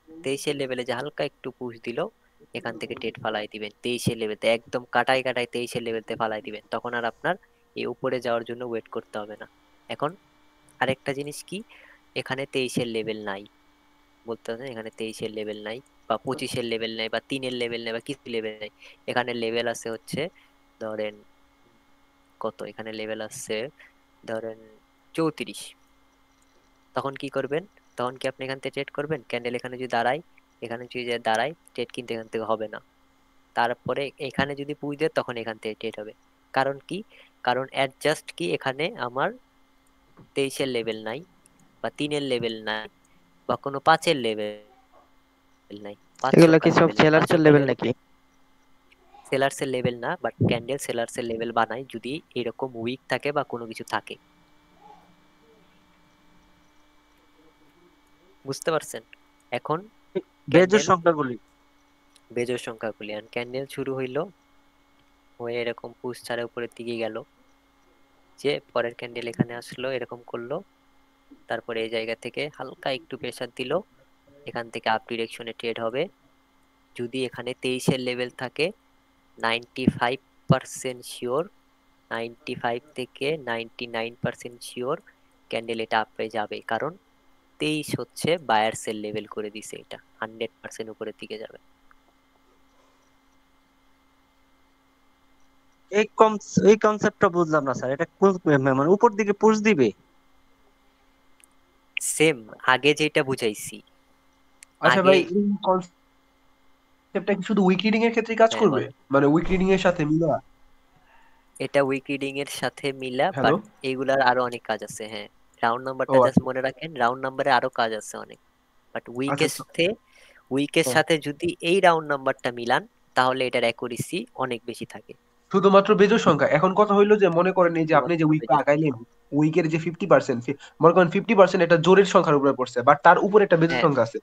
S2: 23-এর লেভেলে, যে হালকা একটু পুশ দিল, এখান থেকে ট্রেড ফালাই দিবেন 23-এর লেভেলতে, একদম কাটাই কাটাই 23-এর লেভেলতে ফালাই দিবেন, তখন আর আপনার এই উপরে যাওয়ার জন্য ওয়েট করতে হবে না। এখন আরেকটা জিনিস কি, এখানে 23-এর লেভেল নাই, বলতে হবে এখানে 23-এর লেভেল নাই, বা 25-এর লেভেল নাই, বা 3-এর লেভেল নাই, বা কিছু লেভেল নাই। এখানে লেভেল আছে হচ্ছে ধরেন কত, এখানে লেভেল আছে ধরেন 34। তখন কি করবেন, তখন কি আপনি এখান থেকে ট্রেড করবেন? ক্যান্ডেল এখানে যদি দাঁড়ায়, এখানে যদি দাঁড়ায়, ট্রেড কিন্তু এখান থেকে হবে না। তারপরে এখানে যদি পুশ দেয় তখন এখান থেকে ট্রেড হবে। কারণ কি, কারণ অ্যাডজাস্ট কি এখানে আমার 23-এর লেভেল নাই, বা 3-এর লেভেল নাই, বা কোনো 5-এর লেভেল নাই, 5
S7: এগুলো কি
S2: সংখ্যার
S7: সব
S2: লেভেল নাই, 5
S7: সেলার্সের
S2: সংখ্যার
S7: লেভেল
S2: লেভেল
S7: নাকি?
S2: সেলার্সের লেভেল না, বাট ক্যান্ডেল সেলার্সের লেভেল বানায় যদি এরকম উইক থাকে বা কোনো কিছু থাকে। বুঝতে পারছেন? এখন
S5: বেজোর
S2: ক্যান্ডেল
S5: সংখ্যাগুলি।
S2: বেজোড় সংখ্যাগুলি, আর ক্যান্ডেল শুরু হইলো হয়ে এরকম পুশ ছাড়া উপরের দিকে গেল, যে পরের ক্যান্ডেল এখানে আসলো এরকম করলো, তারপরে এই জায়গা থেকে হালকা একটু প্রেসার দিল, এখান থেকে আপ ডিরেকশনে ট্রেড হবে। যদি এখানে 23-এর লেভেল থাকে, 95% শিওর, 95 থেকে 99% শিওর ক্যান্ডেল এটা আপে যাবে, কারণ 23 হচ্ছে বায়ার্সের লেভেল করে দিছে, এটা 100% উপরের দিকে যাবে।
S5: এই কনসেপ্টটা বুঝলাম না স্যার, এটা মানে উপর দিকে পুশ দিবে?
S2: সেম আগে যেটা বুঝাইছি।
S3: আচ্ছা
S2: আগে
S3: ভাই, এই কনসেপ্টটা কি শুধু উইক রিডিং এর ক্ষেত্রে কাজ
S2: হ্যাঁ
S3: করবে,
S2: বলেন,
S3: মানে উইক রিডিং এর সাথে মিলা?
S2: এটা উইক রিডিং এর সাথে মিলা,
S3: হ্যালো।
S2: বাট এইগুলার আরো অনেক কাজ আছে। হ্যাঁ রাউন্ড
S3: ও
S2: নাম্বারটা জাস্ট
S3: আচ্ছা
S2: মনে রাখেন, রাউন্ড নাম্বারে আরো কাজ আছে অনেক, বাট
S3: আচ্ছা।
S2: উইকের
S3: হ্যাঁ,
S2: সাথে যদি এই রাউন্ড নাম্বারটা মিলান, তাহলে এটার অ্যাকুরেসি অনেক বেশি থাকে।
S3: শুধুমাত্র বেজোড় সংখ্যা। এখন কথা হইলো যে মনে করেন এই যে আপনি যে
S2: শুধুমাত্র
S3: উইকটা
S2: বেজোড়
S3: আগাইলেন,
S2: সংখ্যা।
S3: উইকের যে 50%, মনে করেন 50% এটা জোরের সংখ্যার উপরে পড়ছে, বাট তার উপরে একটা বেজোড়
S2: হ্যাঁ
S3: সংখ্যা আছে।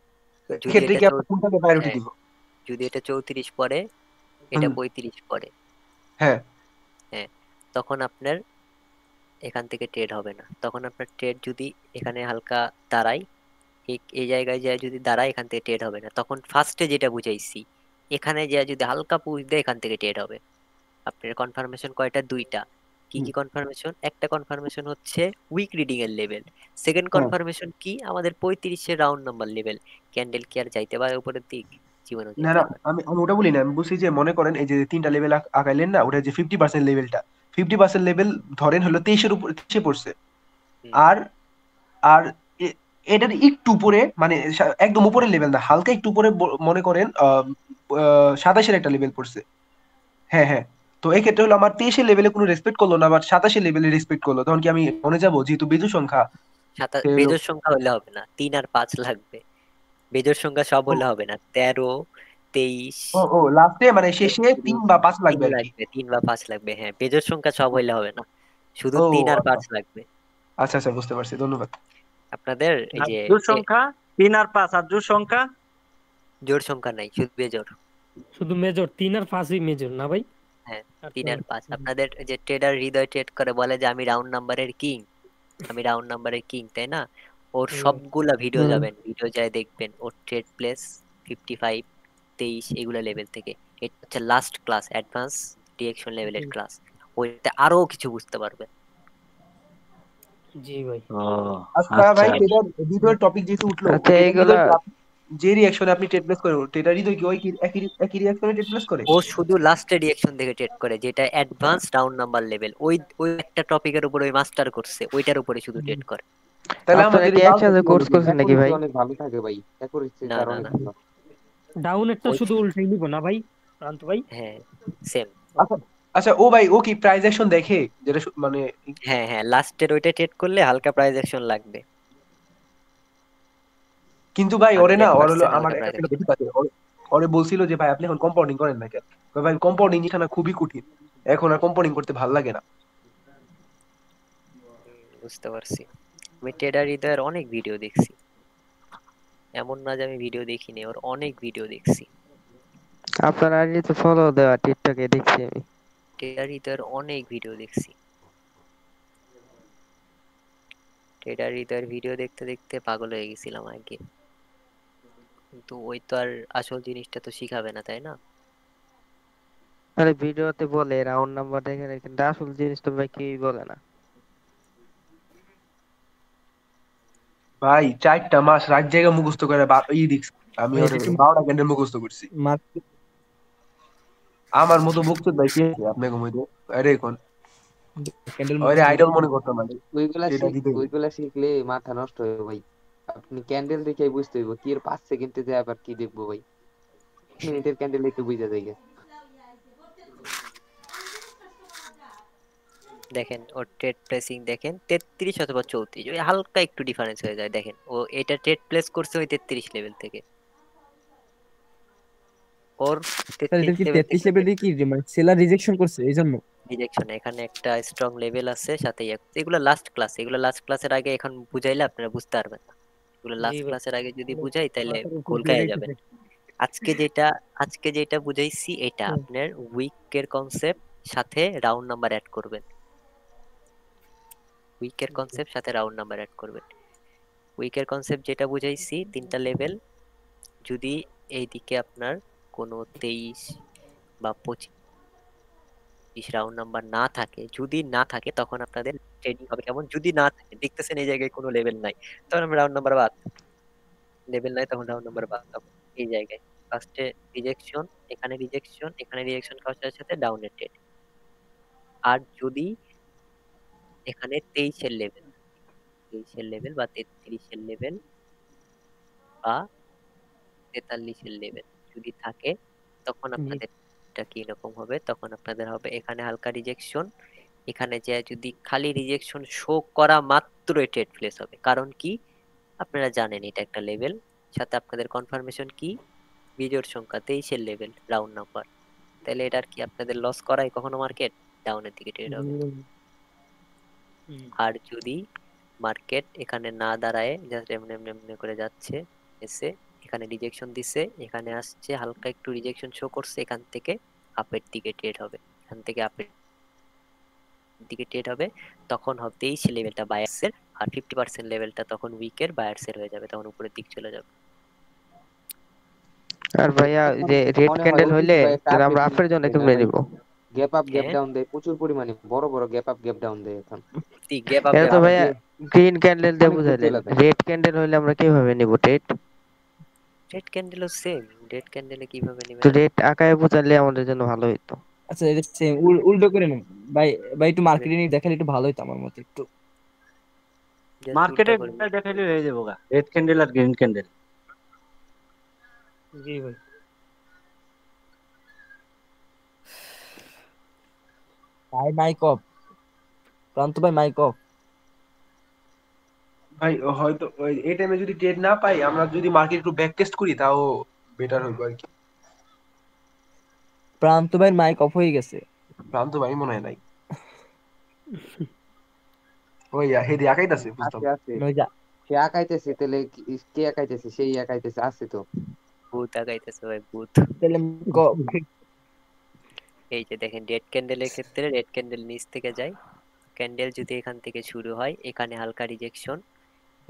S3: তো
S2: যদি
S3: এক্ষেত্রে
S2: এটা
S3: কি আপনি কোনটাকে প্রায়োরিটি
S2: হ্যাঁ
S3: দিব?
S2: যদি এটা 34 পড়ে, এটা
S3: হুম।
S2: 35 পড়ে,
S3: হ্যাঁ।
S2: হ্যাঁ তখন আপনার এখান থেকে ট্রেড হবে না। তখন আপনার ট্রেড যদি এখানে হালকা দাঁড়ায়, এই জায়গায় যায় যদি দাঁড়ায়, এখান থেকে ট্রেড হবে না। তখন ফার্স্টে যেটা বুঝাইছি, এখানে যায় যদি হালকা পুশ দেয়, এখান থেকে ট্রেড হবে। আপনার কনফার্মেশন কয়টা? দুইটা। কি
S3: হুম,
S2: কি কনফার্মেশন? একটা কনফার্মেশন হচ্ছে উইক রিডিং এর লেভেল। সেকেন্ড
S3: হ্যাঁ
S2: কনফার্মেশন কি? আমাদের 35-এর রাউন্ড নাম্বার লেভেল। ক্যান্ডেল কি আর যাইতে পারে উপরের দিক? জীবনেও
S3: না
S2: যাইতে
S3: না,
S2: পারে না।
S3: আমি আমি ওটা বলি না, আমি বলছি যে মনে করেন এই যে তিনটা লেভেল আঁকাইলেন না, ওটা যে 50% লেভেলটা, 50% লেভেল ধরেন হলো 23-এর উপর 23-এ পড়ছে।
S2: হুম।
S3: আর আর এটার একটু উপরে, মানে একদম উপরের লেভেল না, হালকা একটু উপরে মনে করেন 27-এর একটা লেভেল পড়ছে। হ্যাঁ হ্যাঁ। তো এই ক্ষেত্রে হলো আমার 23-এর লেভেলে কোনো রেসপেক্ট করলো না, বাট 27-এর লেভেলে রেসপেক্ট করলো, তখন কি আমি মনে যাবো যেহেতু বেজোড় সংখ্যা? সে হলো
S2: বেজোড় সংখ্যা হলে হবে না, 3 আর 5 লাগবে। বেজোড় সংখ্যা সব
S3: ও
S2: হলে হবে না, 13, 23,
S3: ও ও লাস্টে মানে শেষে 3
S2: 34,
S3: বা 5
S2: 3
S3: লাগবে আর কি।
S2: লাগবে, 3 বা 5 লাগবে। হ্যাঁ, বেজোড় সংখ্যা সব হইলে হবে না, শুধু
S3: ও
S2: 3 আর
S3: আচ্ছা
S2: 5 লাগবে।
S3: আচ্ছা আচ্ছা, বুঝতে পারছি, ধন্যবাদ।
S2: আপনাদের এই
S5: আর
S2: যে
S5: জোড় সংখ্যা 3 আর 5, আর জোড় সংখ্যা
S2: জোড় সংখ্যা নাই, শুধু বেজোড়।
S4: শুধু মেজর 3 আর 5ই মেজর না ভাই?
S2: হ্যাঁ,
S4: আর
S2: 3
S4: তো
S2: আর 5। আপনাদের যে ট্রেডার হৃদয় ট্রেড করে বলে যে আমি রাউন্ড নাম্বারের কিং, আমি রাউন্ড নাম্বারের কিং, তাই না? ওর সবগুলা ভিডিও
S1: হুম।
S2: যাবেন, ভিডিও যায় দেখবেন, ওর ট্রেড প্লেস 55, 23 এগুলা লেভেল থেকে। এটা হচ্ছে লাস্ট ক্লাস, অ্যাডভান্স ডিরেকশন লেভেলের ক্লাস। ওইতে আরো কিছু বুঝতে পারবে।
S4: জি ভাই।
S5: ও
S3: আচ্ছা
S5: আচ্ছা।
S3: ভাই, এটার হৃদয়ের টপিক যেহেতু উঠলো,
S7: আচ্ছা
S3: এটা
S7: এইগুলা
S3: হৃদয় কি যে রিয়াকশনে আপনি ট্রেড প্লেস করেন, এটা হৃদয় কি ওই একই একই রিয়াকশনে ট্রেড প্লেস করে?
S2: ও শুধু লাস্টে রিয়েকশন দেখে ট্রেড করে, যেটা অ্যাডভান্স রাউন্ড নাম্বার লেভেল। ওই ওই একটা টপিকের উপর ওই মাস্টার করছে, ওইটার উপরে শুধু ট্রেড করে।
S3: তাহলে
S7: আপনারা
S3: আমাদের
S7: কি
S3: ডাউনটা
S7: একসাথে
S3: কি হবে
S7: কোর্স
S3: ভাই?
S7: করছেন নাকি
S6: অ্যাকুরেসি
S7: ভাই?
S6: অনেক ভালো থাকে ভাই, অ্যাকুরেসি
S2: না
S6: তার
S2: না
S6: অনেক
S2: না,
S6: ভালো।
S4: ডাউনেরটা
S2: ওই
S4: শুধু উল্টাই নিব না ভাই, প্রান্ত ভাই?
S2: হ্যাঁ, সেম।
S3: আচ্ছা আচ্ছা, ও ভাই ও কি প্রাইস অ্যাকশন দেখে, যেটা মানে
S2: হ্যাঁ হ্যাঁ, লাস্টের ওইটা ট্রেড করলে হালকা প্রাইস অ্যাকশন লাগবে,
S3: কিন্তু ভাই ওরে না, ওর হলো
S2: 100%
S3: আমার
S2: হালকা
S3: একটা
S2: প্রাইস
S3: ছেলে
S2: অ্যাকশন।
S3: ঠিক আছে, ওরে বলছিল যে ভাই আপনি এখন কম্পাউন্ডিং করেন না কেন? কই ভাই কম্পাউন্ডিং জিনিসটা না খুবই কঠিন, এখন আর কম্পাউন্ডিং করতে ভালো লাগে না।
S2: বুঝতে পারছি। আমি ট্রেডার হৃদয়ের অনেক ভিডিও দেখছি, এমন না যে আমি ভিডিও দেখিনি, ওর অনেক ভিডিও দেখছি।
S7: আপনার আইডি তো ফলো দেওয়া টিকটকে দেখছি আমি।
S2: ট্রেডার হৃদয়ের অনেক ভিডিও দেখছি। ট্রেডার হৃদয়ের ভিডিও দেখতে দেখতে পাগল হয়ে গেছিলাম আগে। কিন্তু ওই তো আর আসল জিনিসটা তো শিখাবে না, তাই না?
S7: আরে ভিডিওতে বলে রাউন্ড নাম্বার দেখে রাখেন, আসল জিনিস তো ভাই কেউই বলে না।
S3: ভাই 4টা মাস রাত জায়গা মুখস্থ করে দেখছি, আমি
S1: ভাই
S3: ওর
S1: এটা কি
S3: 12টা ক্যান্ডেল মুখস্থ করছি।
S1: মার্কেট?
S3: আমার মতো বকচোদ ভাই কি আছে আপনাকে মধ্যে? আরে কোন
S1: ক্যান্ডেল
S3: ওরে
S1: মুখস্থ
S3: আইডল
S1: করতে
S3: মনে করতাম আমি, এটা দিতে।
S6: ওইগুলা শিখলে মাথা নষ্ট হয়ে ভাই। আপনি ক্যান্ডেল দেখে বুঝতে হইব কি এর 5 সেকেন্ডে যায় আবার কি দেখবো ভাই, মিনিটের ক্যান্ডেল একটু বুঝা যায়।
S2: দেখেন ওর ট্রেড প্লেসিং দেখেন, 33 অথবা 34, ওই হালকা একটু ডিফারেন্স হয়ে যায়। দেখেন ও এটা ট্রেড প্লেস করছে ওই 33 লেভেল থেকে, ওর
S1: স্যার এটা
S2: 33
S1: কি
S2: লেভেল
S1: 33
S2: থেকে
S1: লেভেল দিয়ে কি মানে সেলার রিজেকশন করছে এই জন্য?
S2: রিজেকশন। এখানে একটা স্ট্রং লেভেল আছে সাথে এগুলো লাস্ট ক্লাস, এগুলো লাস্ট ক্লাসের আগে এখন বুঝাইলে আপনারা বুঝতে পারবেন না। এগুলো
S4: জি
S2: লাস্ট
S4: ভাই,
S2: ক্লাসের আগে যদি বুঝাই তাহলে
S4: মাথার উপর
S2: গোল
S4: দিয়ে
S2: খাইয়া যাবেন।
S4: যাইতেছে।
S2: আজকে যেটা আজকে যেটা বুঝাইছি এটা আপনার উইকের কনসেপ্ট সাথে রাউন্ড নাম্বার অ্যাড করবেন। উইকের কনসেপ্ট সাথে রাউন্ড নাম্বার অ্যাড করবেন। উইকের কনসেপ্ট যেটা বুঝাইছি, 3টা লেভেল, যদি এইদিকে আপনার কোনো 23 বা 25 রাউন্ড নাম্বার না থাকে, যদি না থাকে তখন আপনাদের ট্রেডিং হবে কেমন? যদি না থাকে, দেখতেছেন এই জায়গায় কোনো লেভেল নাই, তখন আমরা রাউন্ড নাম্বার বাদ। লেভেল নাই তখন রাউন্ড নাম্বার বাদ। তখন এই জায়গায় ফার্স্টে রিজেকশন, এখানে রিজেকশন, এখানে রিজেকশন খাওয়ার সাথে সাথে ডাউনের ট্রেড। আর যদি এখানে 23-এর লেভেল, 23-এর লেভেল বা 33-এর লেভেল বা 43-এর লেভেল যদি থাকে, তখন আপনাদের এটা কি রকম হবে? তখন আপনাদের হবে এখানে হালকা রিজেকশন, এখানে যে যদি খালি রিজেকশন শো করা মাত্রই ট্রেড প্লেস হবে। কারণ কি? আপনারা জানেন এটা একটা লেভেল, সাথে আপনাদের কনফার্মেশন কি? বিজোড় সংখ্যা 23-এর লেভেল রাউন্ড নাম্বার। তাহলে এটার কি আপনাদের লস করায় কখনো? মার্কেট ডাউনের দিকে ট্রেড হবে। আর যদি মার্কেট এখানে না দাঁড়ায়, জাস্ট এমনি এমনি এমনি করে যাচ্ছে, এসে এখানে রিজেকশন দিছে, এখানে আসছে, হালকা একটু রিজেকশন শো করছে, এখান থেকে আপের দিকে ট্রেড হবে, এখান থেকে আপের দিকে ট্রেড হবে, তখন হবে 23 লেভেলটা বায়ার্সের, আর 50% লেভেলটা তখন উইকের বায়ার্সের হয়ে যাবে, তখন উপরের দিক চলে যাবে।
S7: আর ভাইয়া যে রেড
S6: মনে হয়
S7: ক্যান্ডেল হইলে
S6: ঐতিহ্য ভাই একটা আপডেট
S7: আমরা আপের জন্য
S6: দিচ্ছে না
S7: কেমনে
S6: ভাই?
S7: নিব?
S6: গ্যাপ আপ গ্যাপ
S2: হ্যাঁ
S6: ডাউন দেয় প্রচুর পরিমাণে, বড় বড় গ্যাপ আপ গ্যাপ ডাউন দেয় এখন।
S2: গ্যাপ আপ
S7: এটা
S2: গ্যাপ
S7: তো
S6: আর
S2: ডাউন
S7: ভাইয়া
S6: যে
S7: গ্রিন ক্যান্ডেল দিয়ে
S6: অনেক দূর
S7: বুঝাইলেন,
S6: চলে যায়।
S7: রেড ক্যান্ডেল হইলে আমরা কিভাবে নিব টেট?
S2: রেড ক্যান্ডেলও সেম, রেড ক্যান্ডেলে কিভাবে
S7: তো
S2: নেবেন?
S7: রেড আকারে বুঝাইলে আমাদের জন্য ভালো হইতো।
S1: আচ্ছা এটা সেম উল্টো করে নেন ভাই। ভাই একটু মার্কেটিং দেখালে একটু ভালো হতো আমার মতে একটু।
S2: জাস্ট
S5: মার্কেটে
S2: উল্টা করে নেবেন।
S5: দেখাইলে হয়ে যাবো গা, রেড ক্যান্ডেল আর গ্রিন ক্যান্ডেল।
S4: জি ভাই।
S1: ভাই মাইক অফ, প্রান্ত ভাই মাইক অফ।
S3: ভাই হয়তো এই টাইমে যদি ট্রেড না পাই, আমরা যদি মার্কেট একটু ব্যাক টেস্ট করি তাও বেটার হইব আর কি।
S1: প্রান্ত ভাই মাইক অফ হয়ে গেছে।
S3: প্রান্ত ভাই মনে হয় নাই, ওই হেদি আঁকাইতাছে বুঝতাম।
S6: আছে আছে,
S1: ওই যা
S6: সে আঁকাইতেছে তাহলে কে আঁকাইতেছে? সেই আঁকাইতেছে, আছে তো।
S2: ভূত আগাইতেছে ভাই, ভূত।
S1: তাহলে
S2: এই যে দেখেন রেড ক্যান্ডেলের ক্ষেত্রে রেড ক্যান্ডেল নিচ থেকে যায়, ক্যান্ডেল যদি এখান থেকে শুরু হয়, এখানে হালকা রিজেকশন,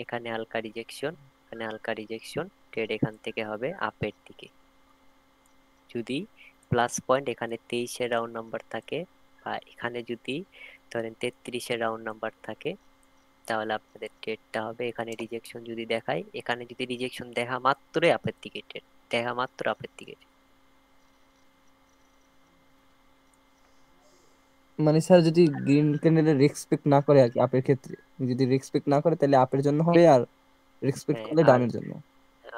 S2: এখানে হালকা রিজেকশন, এখানে হালকা রিজেকশন, ট্রেড এখান থেকে হবে আপের দিকে। যদি প্লাস পয়েন্ট এখানে 23-এর রাউন্ড নাম্বার থাকে, বা এখানে যদি ধরেন 33-এর রাউন্ড নাম্বার থাকে, তাহলে আপনাদের ট্রেডটা হবে, এখানে রিজেকশন যদি দেখায়, এখানে যদি রিজেকশন দেখা মাত্রই আপের দিকে ট্রেড, দেখা মাত্র আপের দিকে trade।
S1: মানে স্যার যদি গ্রিন ক্যান্ডেলের রেসপেক্ট না করে আর কি আপের ক্ষেত্রে, যদি রেসপেক্ট না করে তাহলে আপের জন্য হবে, আর রেসপেক্ট
S2: হ্যাঁ,
S1: করলে
S2: আর
S1: ডাউনের জন্য।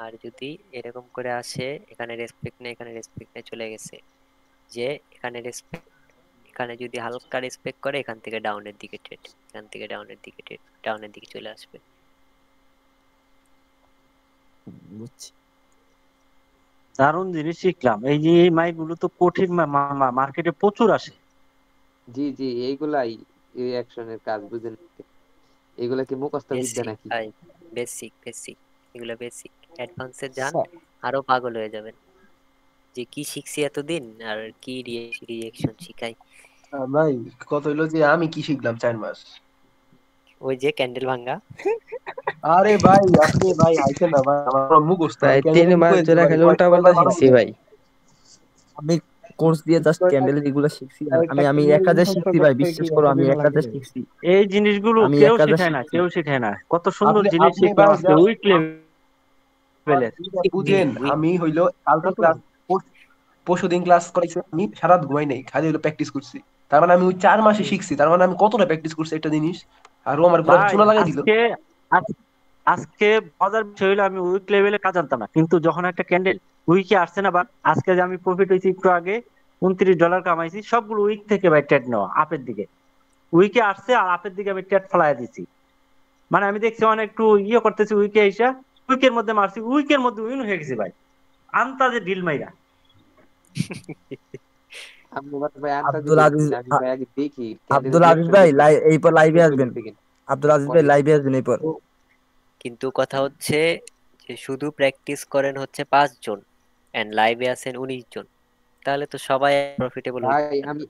S2: আর যদি এরকম করে আসে, এখানে রেসপেক্ট নেই, এখানে রেসপেক্ট নেই, চলে গেছে, যে এখানে রেসপেক্ট, এখানে যদি হালকা রেসপেক্ট করে, এখান থেকে ডাউনের দিকে ট্রেড, এখান থেকে ডাউনের দিকে ট্রেড, ডাউনের দিকে চলে আসবে।
S1: বুঝছি।
S5: দারুণ জিনিস শিখলাম। এই যে এই মাইক গুলো তো কঠিন, মার্কেটে প্রচুর আসে।
S6: জি জি, এইগুলাই রিঅ্যাকশনের কাজ, বুঝেন? এগুলা কি মুখস্থ বিদ্যা
S2: বেসিক
S6: নাকি?
S2: ভাই, বেসিক বেসিক, এগুলো বেসিক। অ্যাডভান্সে যান,
S1: স্যার
S2: আরো পাগল হয়ে যাবেন যে কি শিখছি এতদিন, আর কি রিয়েকশন শিখাই।
S3: ভাই কত হইলো যে আমি কি শিখলাম 4 মাস।
S2: ওই যে ক্যান্ডেল ভাঙ্গা।
S3: আরে ভাই আপনি ভাই আইছেন না ভাই, আমার পুরো মুখস্থ
S7: ভাই
S3: আমি কেন
S7: 3 মাস
S3: কইছি
S7: ধরে
S3: ভাই,
S7: খালি উল্টা পাল্টা
S3: কয়বার মারো
S7: শিখছি ভাই।
S1: আমি কোর্স দিয়ে জাস্ট
S3: কয়টা
S1: ক্যান্ডেলের এগুলো শিখছি, আর
S3: কয়েকটা
S1: আমি
S3: ক্যান্ডেল
S1: এক কাজে
S3: মুখস্থ
S1: শিখছি ভাই,
S3: করতে কি
S1: বিশ্বাস করো আমি
S3: এতদিন
S1: এক কাজে
S3: লাগে?
S1: শিখছি।
S5: এই জিনিসগুলো
S1: আমি
S5: কেউ
S1: এক কাজে
S5: শেখায় না,
S1: শিখছি।
S5: কেউ শেখায় না। কত সুন্দর
S3: আপনি
S5: জিনিস
S3: আপনি
S5: শিখলাম
S3: ভাই
S5: আজকে,
S3: জাস্ট
S5: উইক লেভেলের।
S3: বুঝেন,
S2: উইক
S3: আমি হইলো কালকে ক্লাস, পরশুদিন ক্লাস করাইছে, আমি সারা রাত ঘুমাই নাই, খালি হইলো প্র্যাকটিস করছি। তার মানে আমি ওই 4 মাসে শিখছি, তার মানে আমি কতটা প্র্যাকটিস করছি একটা জিনিস, আর ও আমার পুরো
S5: ভাই
S3: চুনা লাগাই দিল।
S5: আজকে আজ- আজকে মজার বিষয় হলো আমি উইক লেভেলে কাজ জানতাম না, কিন্তু যখন একটা ক্যান্ডেল উইকে আসছে না, বা আজকে যে আমি প্রফিট হয়েছি একটু আগে, $29 কামাইছি, সবগুলো উইক থেকে ভাই ট্রেড নেওয়া আপের দিকে। উইকে আসছে আর আপের দিকে আমি ট্রেড ফেলাই দিছি। মানে আমি দেখছি অনেক একটু করতেছি, উইকে আইসা উইকের মধ্যে মারছি, উইকের মধ্যে উইন হয়ে গেছি ভাই, আন্তাজে ডিল মাইরা।
S6: আমি ভাই আন্দাজে
S1: আব্দুল
S6: বলছি
S1: আজিজ
S6: না, আমি ভাই আগে দেখি ক্যান্ডেল
S1: আব্দুল আজিজ
S6: রিঅ্যাকশন
S1: ভাই
S6: দেখি
S1: এই পর লাইভে
S6: 14
S1: আসবেন।
S6: সেকেন্ড
S1: আব্দুল আজিজ ভাই
S6: পরে।
S1: লাইভে আসবেন এই পর।
S2: কিন্তু কথা হচ্ছে যে শুধু প্র্যাকটিস করেন হচ্ছে 5 জন, এন্ড লাইভে আছেন 19 জন, তাহলে তো সবাই প্রফিটেবল হইতে
S6: ভাই
S2: পারে।
S6: আমি,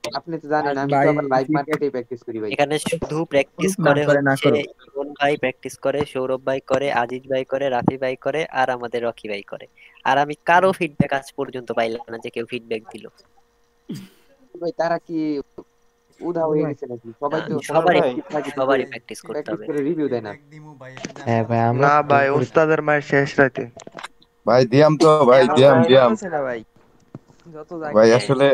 S6: আপনি তো জানেন
S2: আর
S6: আমি তো
S1: ভাই
S6: আবার লাইভ মার্কেটে প্র্যাকটিস করি ভাই।
S2: এখানে শুধু প্র্যাকটিস
S1: না
S2: করে
S1: করে না
S2: হচ্ছে
S1: করো।
S2: ইমন ভাই প্র্যাকটিস করে, সৌরভ ভাই করে, আজিজ ভাই করে, রাফি ভাই করে, আর আমাদের রকি ভাই করে। আর আমি কারো ফিডব্যাক আজ পর্যন্ত পাইলাম না যে কেউ ফিডব্যাক দিল।
S6: ভাই তারা কি উধা হয়ে গেছে নাকি? সবাই তো
S8: ওমর
S2: সবারই
S8: ভাই,
S6: প্র্যাকটিস
S2: সবারই প্র্যাকটিস করতে হবে।
S6: করে রিভিউ দেয় না।
S7: হ্যাঁ ভাই আমরা
S9: না
S7: তো
S9: ভাই,
S7: করি।
S9: ওস্তাদের মায়ের শেষ রাইতে।
S8: ভাই দিয়াম তো, ভাই
S7: আমার
S8: দিয়াম
S7: ভাই
S8: দিয়াম
S7: বুঝতেছে না ভাই, যত
S8: ভাই
S7: জায়গায়
S8: আসলে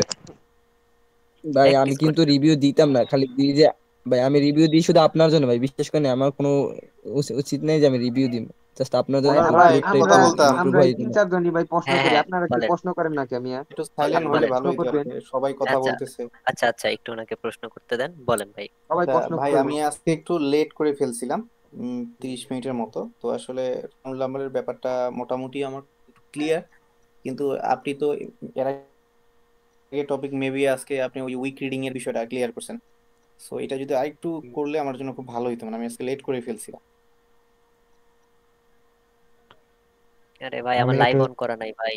S1: ভাই আমি
S2: প্র্যাকটিস
S1: কিন্তু
S2: করতে হবে।
S1: রিভিউ দিতাম না, খালি দিই যে ভাই আমি রিভিউ দিই শুধু আপনার জন্য ভাই, বিশ্বাস করেন আমার কোনো উচিত নেই যে আমি রিভিউ দিব, জাস্ট আপনার জন্য
S6: ভাই
S8: ওমর
S1: একটু
S8: ভাই
S1: গ্রুপটা
S8: একটু
S1: একটু
S8: কথা
S6: আমরা
S8: বলতাম,
S1: ইমপ্রুভ
S6: আমরা
S1: হয়
S6: এই
S1: এই জন্য।
S6: 3-4 জনই ভাই প্রশ্ন
S2: হ্যাঁ
S6: করি,
S2: হ্যাঁ,
S6: আপনারা কি
S2: বলেন।
S6: প্রশ্ন করেন নাকি? আমি
S8: একটু সাইলেন্ট হলে
S2: বলেন।
S8: ভালো হইতো আর
S6: করবেন,
S8: কি, সবাই কথা
S2: আচ্ছা
S8: বলতেছে।
S2: আচ্ছা আচ্ছা, একটু ওনাকে প্রশ্ন করতে দেন, বলেন ভাই।
S6: সবাই
S8: আচ্ছা
S6: প্রশ্ন
S8: ভাই,
S6: করবো।
S8: আমি আজকে একটু লেট করে ফেলছিলাম, 30 মিনিটের মতো। তো আসলে রাউন্ড নাম্বারের ব্যাপারটা মোটামুটি আমার ক্লিয়ার, কিন্তু আপনি তো এর আগে টপিক মেবি আজকে আপনি ওই উইক রিডিং এর বিষয়টা ক্লিয়ার করছেন। সো এটা যদি আরেকটু করলে আমার জন্য খুব ভালো হতো, মানে আমি আজকে লেট করে ফেলছিলাম।
S2: আরে ভাই
S7: আমি
S2: আমার লাইভ
S7: একটু
S2: অন করা নাই ভাই,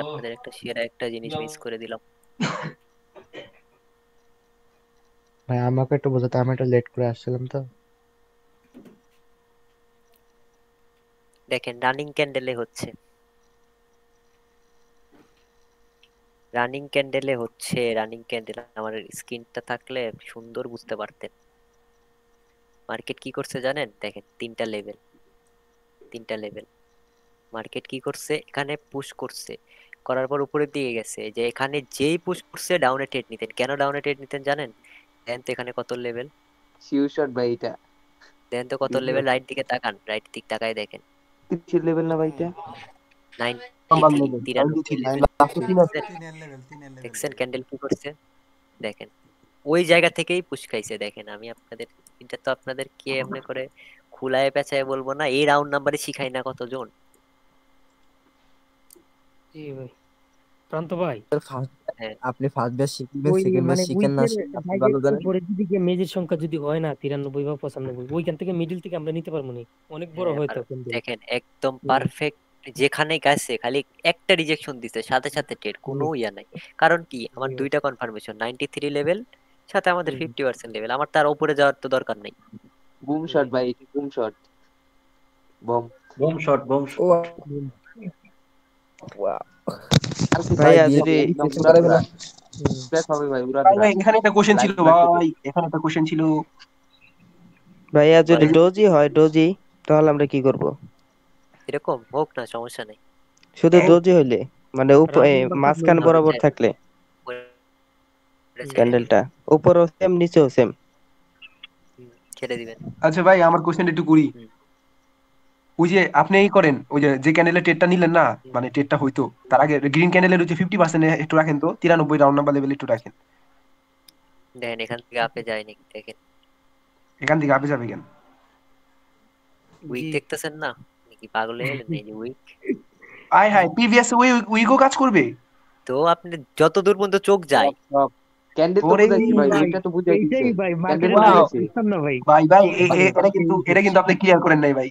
S2: আপনাদের একটা সেরা একটা জিনিস মিস করে দিলাম।
S7: ভাই আমাকে একটু বোঝাতে, আমি একটু লেট করে আসছিলাম তো।
S2: দেখেন রানিং ক্যান্ডেলে হচ্ছে রানিং ক্যান্ডেলে হচ্ছে রানিং ক্যান্ডেল আমার স্ক্রিনটা থাকলে সুন্দর বুঝতে পারতেন। মার্কেট কি করছে জানেন? দেখেন তিনটা লেভেল মার্কেট কি করছে, এখানে পুশ করছে, করার পর উপরের দিকে গেছে, যে এখানে যেই পুশ করছে ডাউনে ট্রেড নিতেন। কেন ডাউনে ট্রেড নিতেন জানেন? দেন তো এখানে কত লেভেল,
S6: শিওর শট ভাই এটা
S2: দেন তো কত লেভেল, রাইট দিকে তাকান, রাইট দিক তাকায় দেখেন।
S6: 30 লেভেল না ভাই এটা?
S2: 93 93 লেভেল দেখছেন?
S9: তিনের লেভেল
S2: দেখছেন ক্যান্ডেল কি করছে দেখেন, ওই জায়গা থেকেই পুশ খাইছে। দেখেন আমি আপনাদের এটা তো আপনাদের কি এমনি করে খুলায় পেঁচায় বলবো না, এই রাউন্ড নাম্বারে শিখাই না কতজন।
S4: জি ভাই প্রান্ত ভাই,
S1: ফার্স্ট
S2: হ্যাঁ
S1: আপনি ফার্স্ট ব্যাচ শিখবেন,
S4: ওই
S1: সেকেন্ড ব্যাচ
S4: মানে
S1: শিখেন না
S4: উইকের
S1: শিখেন আপনি
S4: বাইরের
S1: ভালো জানেন।
S4: উপরের দিকে মেজের সংখ্যা যদি হয় না 93 বা 95, ওইখান থেকে মিডিল থেকে আমরা নিতে পারবো না, অনেক বড়
S2: হ্যাঁ,
S4: হয়তো
S2: আর
S4: কিন্তু।
S2: দেখেন একদম পারফেক্ট, যেখানে গেছে খালি একটা রিজেকশন দিছে, সাথে সাথে ট্রেড, কোনো ইয়া নাই। কারণ কি আমার দুইটা কনফার্মেশন 93 লেভেল, সাথে আমাদের 50% লেভেল, আমার তার উপরে যাওয়ার তো দরকার নেই।
S6: বুম শট ভাই, এটা boom shot, bomb.
S5: Bomb shot
S1: ও
S6: আর কি
S1: ভাই
S6: ভাইয়া
S1: দিয়ে
S6: যদি
S1: একদম
S6: একদম
S1: করাবে না।
S6: প্লেস হবে ভাই, উড়ান
S3: ভাই
S6: না,
S3: ভাই এখানে একটা কোশ্চেন ছিল
S6: লাইক লাগবে।
S3: ভাই, এখানে একটা কোশ্চেন ছিল।
S7: ভাইয়া যদি
S3: এই যে
S7: ডোজি হয় ডোজি, তাহলে আমরা কি করব?
S2: এরকম হোক না, সমস্যা নেই।
S7: শুধু
S3: এই
S7: ডোজি হইলে, মানে
S4: রাউন্ড নাম্বার
S7: মাঝখান
S4: থাকলে
S7: বরাবর থাকলে
S2: ছেড়ে দিবেন।
S7: ক্যান্ডেলটা উপরও সেম নিচেও সেম।
S2: ছেড়ে দিবেন।
S3: আচ্ছা ভাই আমার কোশ্চেন একটু করি।
S2: হুম,
S3: ওই যে আপনি এই করেন, ওই যে ক্যান্ডেলের টেটটা নিলেন না,
S2: হুম,
S3: মানে টেটটা হইতো তার আগে গ্রিন ক্যান্ডেলের হচ্ছে 50% একটু রাখেন, তো 93 রাউন্ড নাম্বার লেভেল একটু রাখেন।
S2: দেখেন এখান থেকে আপে যায় নাকি দেখেন।
S3: এখান থেকে আপে যাবে কেন?
S2: উইক
S4: জি
S2: দেখতেছেন না নাকি, পাগল হয়ে গেলেন? এই যে উইক,
S3: আয় হায়, প্রিভিয়াস উইকও কাজ করবে?
S2: তো আপনি যত দূর পর্যন্ত চোখ যায়,
S6: সব ক্যান্ডেল তো
S3: ওরে
S6: বুঝাইছি ভাই,
S4: ভাই,
S6: ওইটা তো বুঝাই দিছে,
S4: এইটাই ভাই
S6: ক্যান্ডেল
S4: মার্কেটের
S3: ওয়াও,
S4: বাইরে
S6: বুঝাইছে।
S4: বুঝতাম না ভাই।
S3: ভাই ভাই এটা কিন্তু আপনি ক্লিয়ার করেন নাই ভাই।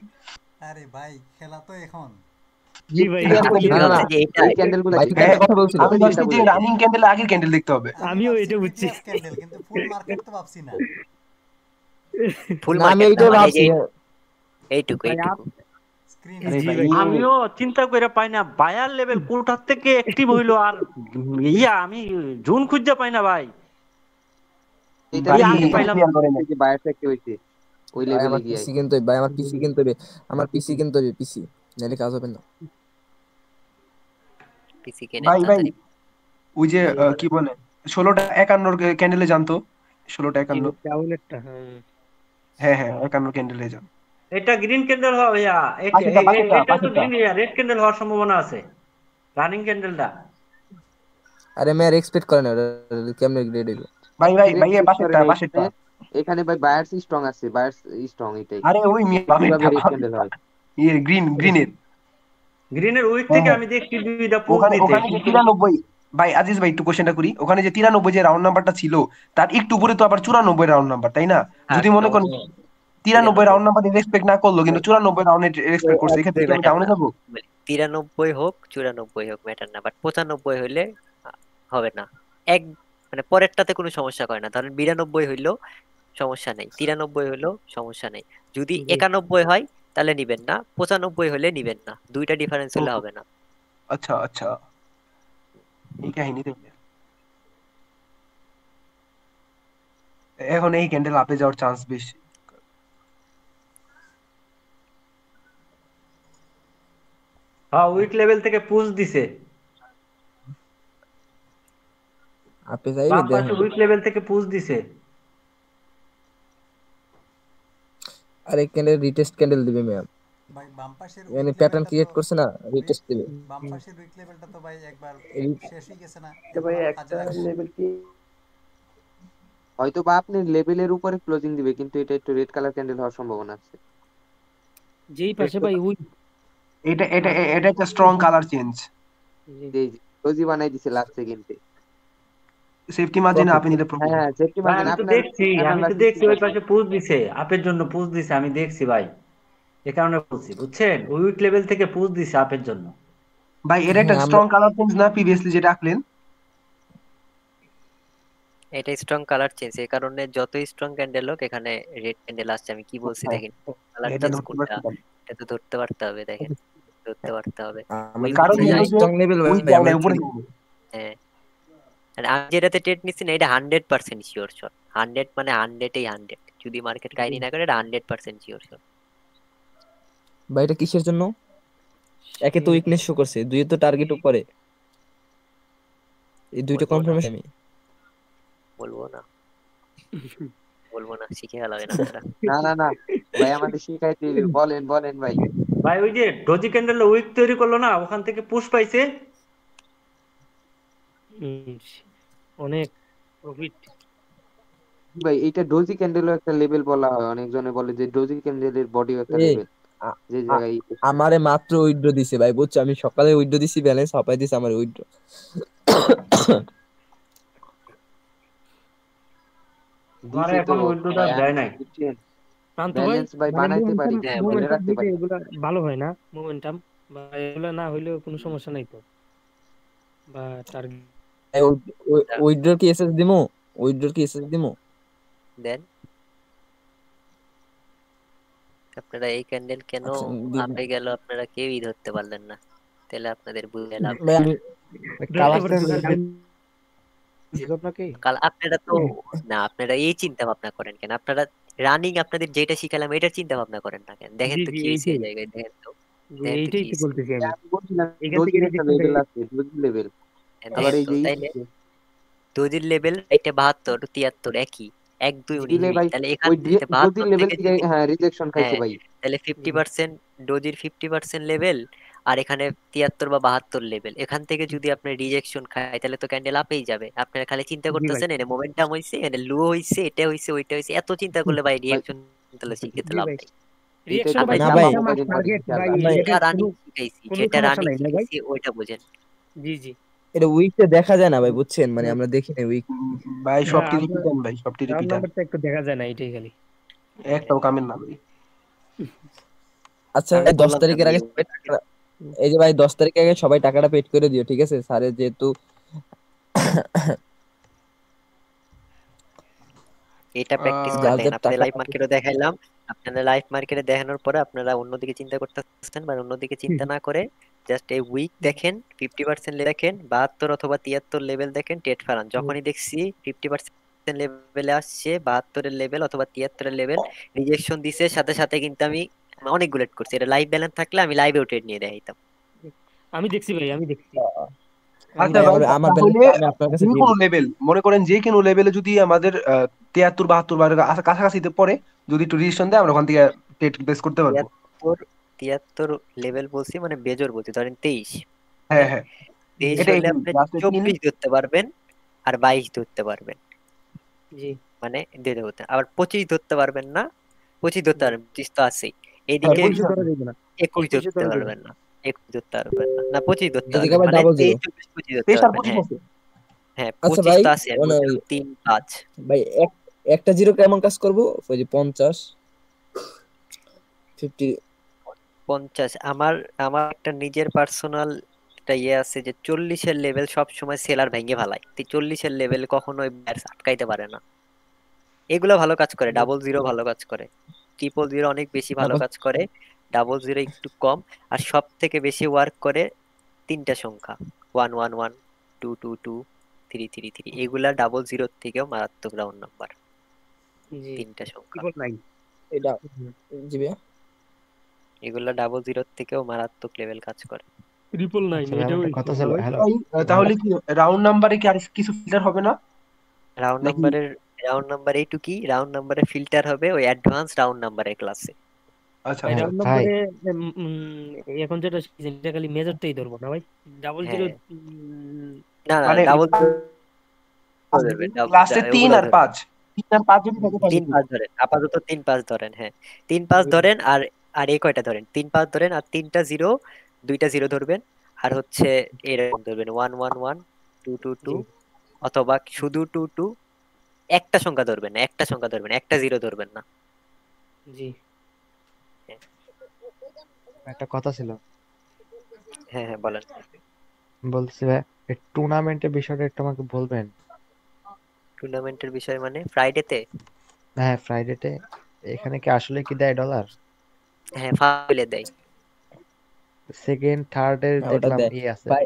S9: আরে ভাই খেলা তো এখন
S4: জি ভাই
S6: ক্লিয়ার
S4: এটা
S6: করছি
S1: না
S4: clear
S1: না
S6: ভাই,
S1: না
S2: বলছে
S4: করছি।
S2: যে
S6: ওই
S2: এটাই।
S6: ক্যান্ডেল
S1: ভাই
S6: বুঝাইছি,
S1: তুমি একটা কথা বলছিল।
S3: আমি ভাবছি
S6: ক্যান্ডেলটা
S3: যে
S6: বুঝাইছে।
S3: রানিং ক্যান্ডেল আগের ক্যান্ডেল দেখতে হবে।
S9: আমি
S4: আমিও
S9: ভাবছি
S4: এটা বুঝছি।
S9: প্রিভিয়াস ক্যান্ডেল, কিন্তু ফুল মার্কেট তো ভাবছি না।
S2: ফুল
S1: না আমি
S2: মার্কেট না,
S1: এইটাই
S2: মানে এই
S1: ভাবছি।
S2: যে এইটুকু
S4: ভাই
S2: এইটুকু।
S9: স্ক্রিন
S3: আরে
S4: জি
S3: ভাই
S4: ভাই
S5: আমিও চিন্তা করে পাই না বায়ার লেভেল কোটার থেকে অ্যাক্টিভ হইলো, আর আমি জুন খুঁজে পাই না ভাই।
S6: এটা
S3: ভাই
S5: এই
S6: তো
S5: আগে
S6: বুঝাইছে,
S5: পাইলাম
S3: ক্লিয়ার করেন নাই।
S6: এই যে বায়ার ফ্যাক্টরি হইছে ওই
S1: ভাই
S6: লেভেলে
S1: আমার
S6: গিয়ে।
S1: পিসি কিনতে হবে, ভাই আমার পিসি কিনতে হবে, আমার পিসি কিনতে হবে, পিসি নাহলে কাজ হবে না।
S2: পিসি কেনেন
S3: ভাই
S2: তাড়াতাড়ি।
S3: ওই যে কি বলে 16টা 51 ক্যান্ডেলে জানতো, 16টা
S4: জি
S3: 51।
S4: ডাউনেরটা
S3: হ্যাঁ হ্যাঁ 51 ক্যান্ডেলে যান।
S5: এটা গ্রিন ক্যান্ডেল হবে ভাইয়া,
S3: পাশেরটা পাশেরটা
S5: এটা তো
S3: পাশেরটা।
S5: গ্রিন, রেড ক্যান্ডেল হওয়ার সম্ভাবনা আছে, রানিং ক্যান্ডেলটা।
S1: আরে মেয়ার এক্সপেক্ট করে না ওটা কেমনে গ্রেড হইব।
S3: ভাই এর
S6: এক্সপেক্ট করে
S3: পাশেরটা
S6: না
S3: পাশেরটা।
S6: এখানে, এখানে ভাই বায়ার্স স্ট্রং আছে, বায়ার্স স্ট্রং এটাই,
S3: আরে ওই
S6: কিভাবে
S3: বামেরটা
S6: রেড ক্যান্ডেল হয়।
S3: গ্রিনের।
S5: গ্রিনের উইক
S3: হ্যাঁ
S5: থেকে
S3: হ্যাঁ
S5: আমি দেখছি দুইটা পুশ
S3: ওখানে
S5: দিতে,
S3: ওখানে যে
S5: কিন্তু
S3: 93, ভাই আজিজ ভাই একটু কোশ্চেনটা করি, ওখানে যে 93 যে রাউন্ড নাম্বারটা ছিল তার একটু উপরে তো আবার 94 রাউন্ড নাম্বার, তাই না?
S2: হ্যাঁ
S3: যদি মনে করেন 93 রাউন্ড নাম্বার এক্সপেক্ট না করলো কিন্তু 94 রাউন্ডে এক্সপেক্ট করছে, এক্ষেত্রে কি আমি
S2: ম্যাটার
S3: ডাউনে
S2: না,
S3: যাবো?
S2: 93 হোক 94 হোক ম্যাটার না, বাট 95 হইলে হবে না। এক মানে পরেরটাতে কোনো সমস্যা করে না, ধরেন 92 হইলো সমস্যা নেই, 93 হইলো সমস্যা নেই। যদি 91 হয় তাহলে নিবেন না, 95 হলে নিবেন না, দুইটা ডিফারেন্স
S3: ও,
S2: হলে হবে না।
S3: আচ্ছা আচ্ছা, এই কাহিনী তাইলে। এখন এই ক্যান্ডেল আপে যাওয়ার চান্স বেশি।
S5: হ্যাঁ উইক লেভেল থেকে পুশ দিছে,
S1: আপনি যাইবে
S5: বাম পাশে
S1: দেখেন।
S5: উইক লেভেল থেকে পুশ দিছে।
S1: আরে ক্যান্ডেল রিটেস্ট ক্যান্ডেল দিবে ম্যাম,
S9: ভাই বাম পাশের
S1: মানে
S9: উইক
S1: প্যাটার্ন
S9: লেভেলটা তো
S1: ক্রিয়েট করছে না, রিটেস্ট দিবে।
S9: বাম পাশের উইক লেভেলটা তো ভাই একবার
S1: এই-
S9: শেষ হয়ে গেছে না,
S6: তো
S9: এখন
S6: ভাই
S9: আরো কাজে
S6: একটা
S9: লাগবে।
S6: লেভেল কি হয়তো বা আপনি লেভেলের উপরে ক্লোজিং দিবে, কিন্তু এটা একটু রেড কালার ক্যান্ডেল হওয়ার সম্ভাবনা আছে।
S4: যেই পাশে ভাই উই
S3: এটা এটা এটা একটা স্ট্রং কালার চেঞ্জ।
S6: এই যে রোজি বানাই দিছে লাস্ট সেকেন্ডে।
S3: সেফটি মার্জিনে
S1: Profit।
S3: আপনি নিলে প্রফিট।
S6: হ্যাঁ সেফটি
S5: ভাই
S6: মার্জিন
S5: আমি তো
S6: আপনার
S5: দেখছি
S6: অ্যানালাইসিস
S5: ওই পাশে পুশ দিছে, আপের জন্য পুশ দিছে, আমি দেখছি ভাই, এ কারণে বলছি বুঝছেন, উইক লেভেল থেকে পুশ দিছে আপের জন্য।
S3: ভাই এটা একটা
S1: হ্যাঁ আমরা
S3: স্ট্রং কালার চেঞ্জ না প্রিভিয়াসলি যেটা আঁকলেন?
S2: এটা স্ট্রং কালার চেঞ্জ, এই কারণে যতই স্ট্রং ক্যান্ডেল হোক এখানে রেড ক্যান্ডেল আসছে। আমি কি বলছি
S3: হ্যাঁ,
S2: দেখেন, কালার
S3: এটা
S2: চেঞ্জ
S3: ধরতে
S2: কোনটা,
S3: পারছি না।
S2: এটা তো ধরতে পারতে হবে। দেখেন ধরতে পারতে হবে,
S1: আমাদের
S2: উইক
S3: কারণ
S2: উপরে
S3: হলো
S2: যায়।
S3: যে
S1: স্ট্রং লেভেল
S3: ওই
S1: ভাই,
S3: যায়
S1: আমরা
S3: না উপরে
S1: চিনি।
S3: যাবে।
S2: হ্যাঁ আর আমি যেটাতে ট্রেড নিচ্ছি না, এটা 100% শিওর শট। 100 মানে 100-এই 100, যদি মার্কেট কাহিনী না করে এটা 100% শিওর শট।
S1: ভাই এটা কিসের জন্য? একে তো উইকনেস শো করছে, দুই তো টার্গেট উপরে, এই দুইটা
S2: বলবো না,
S1: কনফার্মেশন আমি
S2: বলবো না, বলবো না, শিখে গেল না আপনারা।
S6: না না না ভাই, আমাদের শিখাইতে হইবে। বলেন বলেন ভাই।
S5: ভাই ওই যে ডোজি ক্যান্ডেল উইক তৈরি করলো না, ওখান থেকে পুশ পাইছে,
S4: অনেক প্রফিট।
S6: ভাই এইটা ডোজি ক্যান্ডেলও একটা লেভেল বলা হয়, অনেকজনে বলে যে ডোজি ক্যান্ডেলের বডিও একটা
S1: এই
S6: লেভেল, যে জায়গায়
S1: আমারে মাত্র উইথড্র দিছে ভাই, বুঝছো? আমি সকালে উইথড্র দিছি, ব্যালেন্স হাঁপাই দিছে আমার উইথড্র।
S5: আমার
S6: দিছে তো
S5: এখন উইন্ডোটা
S6: ভাই,
S5: দেয় নাই।
S6: বুঝছেন?
S4: শান্ত ভাই,
S6: ব্যালেন্স ভাই
S4: মানে
S6: বানাইতে পারি,
S2: হ্যাঁ,
S6: বলে
S4: মোমেন্টাম
S6: রাখতে
S4: দিলে
S6: পারি না।
S4: এগুলা ভালো হয় না, মোমেন্টাম বা এগুলা না হইলেও কোনো সমস্যা নাই তো, বা টার্গেট
S1: উইথড্র কি এসএস দিমু? উইথড্র কি এসএস দিমু?
S2: দেন। আপনারা এই ক্যান্ডেল কেন
S1: আচ্ছা, দিন।
S2: আপে গেল আপনারা কেউই ধরতে পারলেন না, তাহলে আপনাদের বুঝে লাভ
S1: ভাই
S2: নেই।
S1: আমি
S2: আপনারা তো না, আপনারা এই চিন্তা ভাবনা করেন কেন? আপনারা রানিং আপনাদের যেটা শিখালাম এটার চিন্তা ভাবনা করেন না কেন? দেখেন তো কি হয়েছে এই জায়গায়, দেখেন তো, দেখেন তো কি
S4: এইটাই তো
S2: হয়েছে।
S4: বলতেছি আমি।
S6: আমি বলছিলাম
S4: এখান থেকে
S6: ডোজির একটা
S4: রিজেকশন
S6: লেভেল আছে, ডোজি লেভেল। আবার
S2: দেখেন
S6: এই
S2: তো,
S6: যে
S2: তাইলে দোজির লেভেল এটা 72, 73 একই, 1 2 19
S6: দিলে
S2: 20,
S6: ভাই,
S2: তাহলে এখান
S6: ওই
S2: থেকে
S6: ডোজির
S2: 72
S6: লেভেল
S2: থেকে
S6: থেকে
S2: যদি,
S6: হ্যাঁ রিজেকশন খাইছে
S2: হ্যাঁ,
S6: ভাই।
S2: তাহলে 50% ডোজির 50% লেভেল, আর এখানে 73 বা 72 লেভেল, এখান থেকে যদি আপনি রিজেকশন খায় তাহলে তো ক্যান্ডেল আপেই যাবে। আপনারা খালি চিন্তা
S4: জি ভাই,
S2: করতেছেন এনে মোমেন্টাম হইছে, এনে লো হইছে, এটা হইছে, ওইটা হইছে, এত চিন্তা করলে ভাই
S6: ভাই
S2: রিঅ্যাকশন তাহলে শিখে তো
S4: জি
S2: লাভ
S4: ভাই,
S2: নেই।
S6: এটাই
S4: রিঅ্যাকশন
S6: তো
S4: ভাই
S6: ভাই
S1: না ভাই,
S6: চাপাবো
S4: সিস্টেম আর
S6: কয়দিন পরে
S4: টার্গেট ভাই,
S6: ইনশাআল্লাহ।
S1: ভাই
S2: যেটা
S4: এটার
S2: রানিং
S4: কোনো
S2: শিখাইছি,
S4: কোনো
S2: যেটা
S4: সমস্যা
S2: রানিং
S4: নাই না ভাই।
S2: শিখাইছি ওইটা বুঝেন।
S4: জি জি,
S1: এটা উইকটা দেখা যায় না ভাই, বুঝছেন? মানে আমরা দেখি না উইক।
S3: ভাই
S4: না
S3: সবটি
S4: আমরা
S3: রিপিটান, ভাই সবটি
S4: রাউন্ড
S3: রিপিটান,
S4: নাম্বারটা একটু দেখা যায় না, এটাই খালি।
S3: একটাও কামের না ভাই।
S1: আচ্ছা
S2: আমি
S1: ভাই, 10
S2: বললাম না
S1: তারিখের
S2: ভাই,
S1: আগে সবাই টাকাটা, এই যে ভাই 10 তারিখের আগে সবাই টাকাটা পেড করে দিও, ঠিক আছে? স্যারের যেহেতু
S2: এটা প্র্যাকটিস করে দেখেন।
S1: যাদের
S2: আপনাদের
S1: টাকা
S2: লাইভ মার্কেটে দেখাইলাম, আপনারা লাইভ মার্কেটে দেখানোর পরে আপনারা অন্যদিকে চিন্তা করতেছেন, বা অন্যদিকে চিন্তা না করে জাস্ট এই উইক দেখেন, 50% দেখেন, 72 অথবা 73 লেভেল দেখেন, ট্রেড ফেরান। যখনই দেখছি 50% লেভেলে আসছে, 72 এর লেভেল অথবা 73 এর লেভেল রিজেকশন দিছে, সাথে সাথে কিন্তু আমি অনেক গুলেট করছি। এটা লাইভ ব্যালেন্স থাকলে আমি লাইভেও ট্রেড নিয়ে দেখাইতাম।
S4: আমি দেখছি ভাই, আমি দেখছি।
S3: আচ্ছা
S1: ভাই
S3: ভাই,
S1: আমার
S3: তাহলে
S1: ব্যালেন্সটা আমি আপনার কাছে
S3: যে
S1: দিয়ে
S3: কোনো
S1: দিই।
S3: লেভেল, মনে করেন যে কোনো লেভেলে যদি আমাদের 73 72 বা কাছাকাছিতে পড়ে, যদি একটু রিজিস্ট্রেশন দেয় আমরা ওখান থেকে ট্রেড প্লেস করতে পারবো।
S2: 73 লেভেল বলছি মানে বেজর বলছি, ধরেন 23,
S3: হ্যাঁ
S2: হ্যাঁ,
S3: হ্যাঁ,
S2: 23
S3: এটাই
S2: হলে আপনি
S3: লাস্টে 3।
S2: 24 ধরতে পারবেন আর 22 ধরতে পারবেন,
S4: জি
S2: মানে দুইটা হতে। আবার 25 ধরতে পারবেন না, 25 ধরতে পারবেন, 25 তো আছেই।
S3: হ্যাঁ
S2: এইদিকে
S3: 25
S4: ধরা
S3: আছে।
S4: যাবে না,
S2: 21
S4: 25
S2: ধরতে
S4: ধরা যাবে
S2: পারবেন না, 21 ধরতে পারবেন না, না 25 ধরতে
S1: এদিকে
S2: পারবেন,
S1: আবার
S2: মানে
S1: ডাবল
S2: 23
S1: জিরো।
S2: 24 25 ধরতে
S3: 23 আর
S2: পারবেন।
S3: 25
S2: হ্যাঁ
S3: আছে।
S2: হ্যাঁ,
S1: আচ্ছা
S2: 25
S1: ভাই,
S2: তো আছে, আমি
S1: মানে
S2: বলছিলাম 3 5
S1: ভাই একটা জিরো কেমন কাজ করবো? ওই যে 50 50
S2: 50। আমার আমার একটা নিজের পার্সোনাল একটা ইয়ে আছে যে 40 এর লেভেল সব সময় সেলার ভেঙে ফেলায়, 40 এর লেভেল কখনোই ব্যাটস আটকাইতে পারে না। এগুলো ভালো কাজ করে, ডাবল জিরো ভালো কাজ করে, ট্রিপল জিরো অনেক বেশি ভালো
S1: তারপর
S2: কাজ করে, ডাবল জিরো একটু কম। আর সব থেকে বেশি ওয়ার্ক করে তিনটা সংখ্যা, 1 1 1 2 2 2 3 3 3, এগুলা ডাবল জিরোর থেকেও মারাত্মক রাউন্ড নাম্বার,
S4: জি,
S2: তিনটা সংখ্যা,
S4: ট্রিপল নাইন।
S1: এটা জি ভাইয়া।
S2: এগুলা ডাবল জিরোর থেকেও মারাত্মক লেভেল কাজ করে।
S4: 999
S10: আচ্ছা ভাই, আমার
S4: এটাও
S10: একটা কথা ছিল।
S4: ভাই।
S10: হ্যালো
S3: ভাই, তাহলে কি রাউন্ড নাম্বারে কি আর কিছু ফিল্টার হবে না
S2: রাউন্ড
S3: নাকি?
S2: নাম্বারের রাউন্ড নাম্বার এইটুকুই, রাউন্ড নাম্বারের ফিল্টার হবে ওই অ্যাডভান্স রাউন্ড নাম্বারের ক্লাসে।
S3: আচ্ছা
S4: ভাই
S3: আচ্ছা।
S4: রাউন্ড
S10: ভাই
S4: নম্বরে এখন যেটা শিখেছেন এটা খালি মেজরটাই ধরবো না ভাই, ডাবল জিরো।
S2: হ্যাঁ, না না,
S3: মানে
S2: ডাবল
S3: ক্লাসে 3
S2: ওগুলো
S3: আর
S2: ধরবেন।
S3: 5, 3 আর 5 যদি থাকে তাহলে
S2: 3
S3: কি?
S2: 5 ধরেন, আপাতত 3 5 ধরেন, হ্যাঁ 3 5 ধরেন। আর আর এই কয়টা ধরেন, 3 5 ধরেন, আর তিনটা জিরো, দুইটা জিরো ধরবেন, আর হচ্ছে এরকম ধরবেন 1 1 1 2 2 2,
S4: জি
S2: অথবা শুধু 2 2, একটা সংখ্যা ধরবেন না, একটা সংখ্যা ধরবেন, একটা জিরো ধরবেন না।
S4: জি
S2: হ্যাঁ
S10: একটা কথা ছিল,
S2: হ্যাঁ হ্যাঁ, বলেন।
S10: বলছি ভাই এই টুর্নামেন্টের বিষয়টা একটু আমাকে বলবেন?
S2: টুর্নামেন্টের বিষয় মানে ফ্রাইডেতে?
S10: হ্যাঁ ফ্রাইডেতে এখানে কি আসলে কি দেয় ডলার?
S2: হ্যাঁ, ফাইলে দেয়।
S10: সেকেন্ড থার্ড এর
S1: হ্যাঁ ওটা
S10: দেখলাম
S1: দেয়
S10: ই আছে।
S1: ভাই।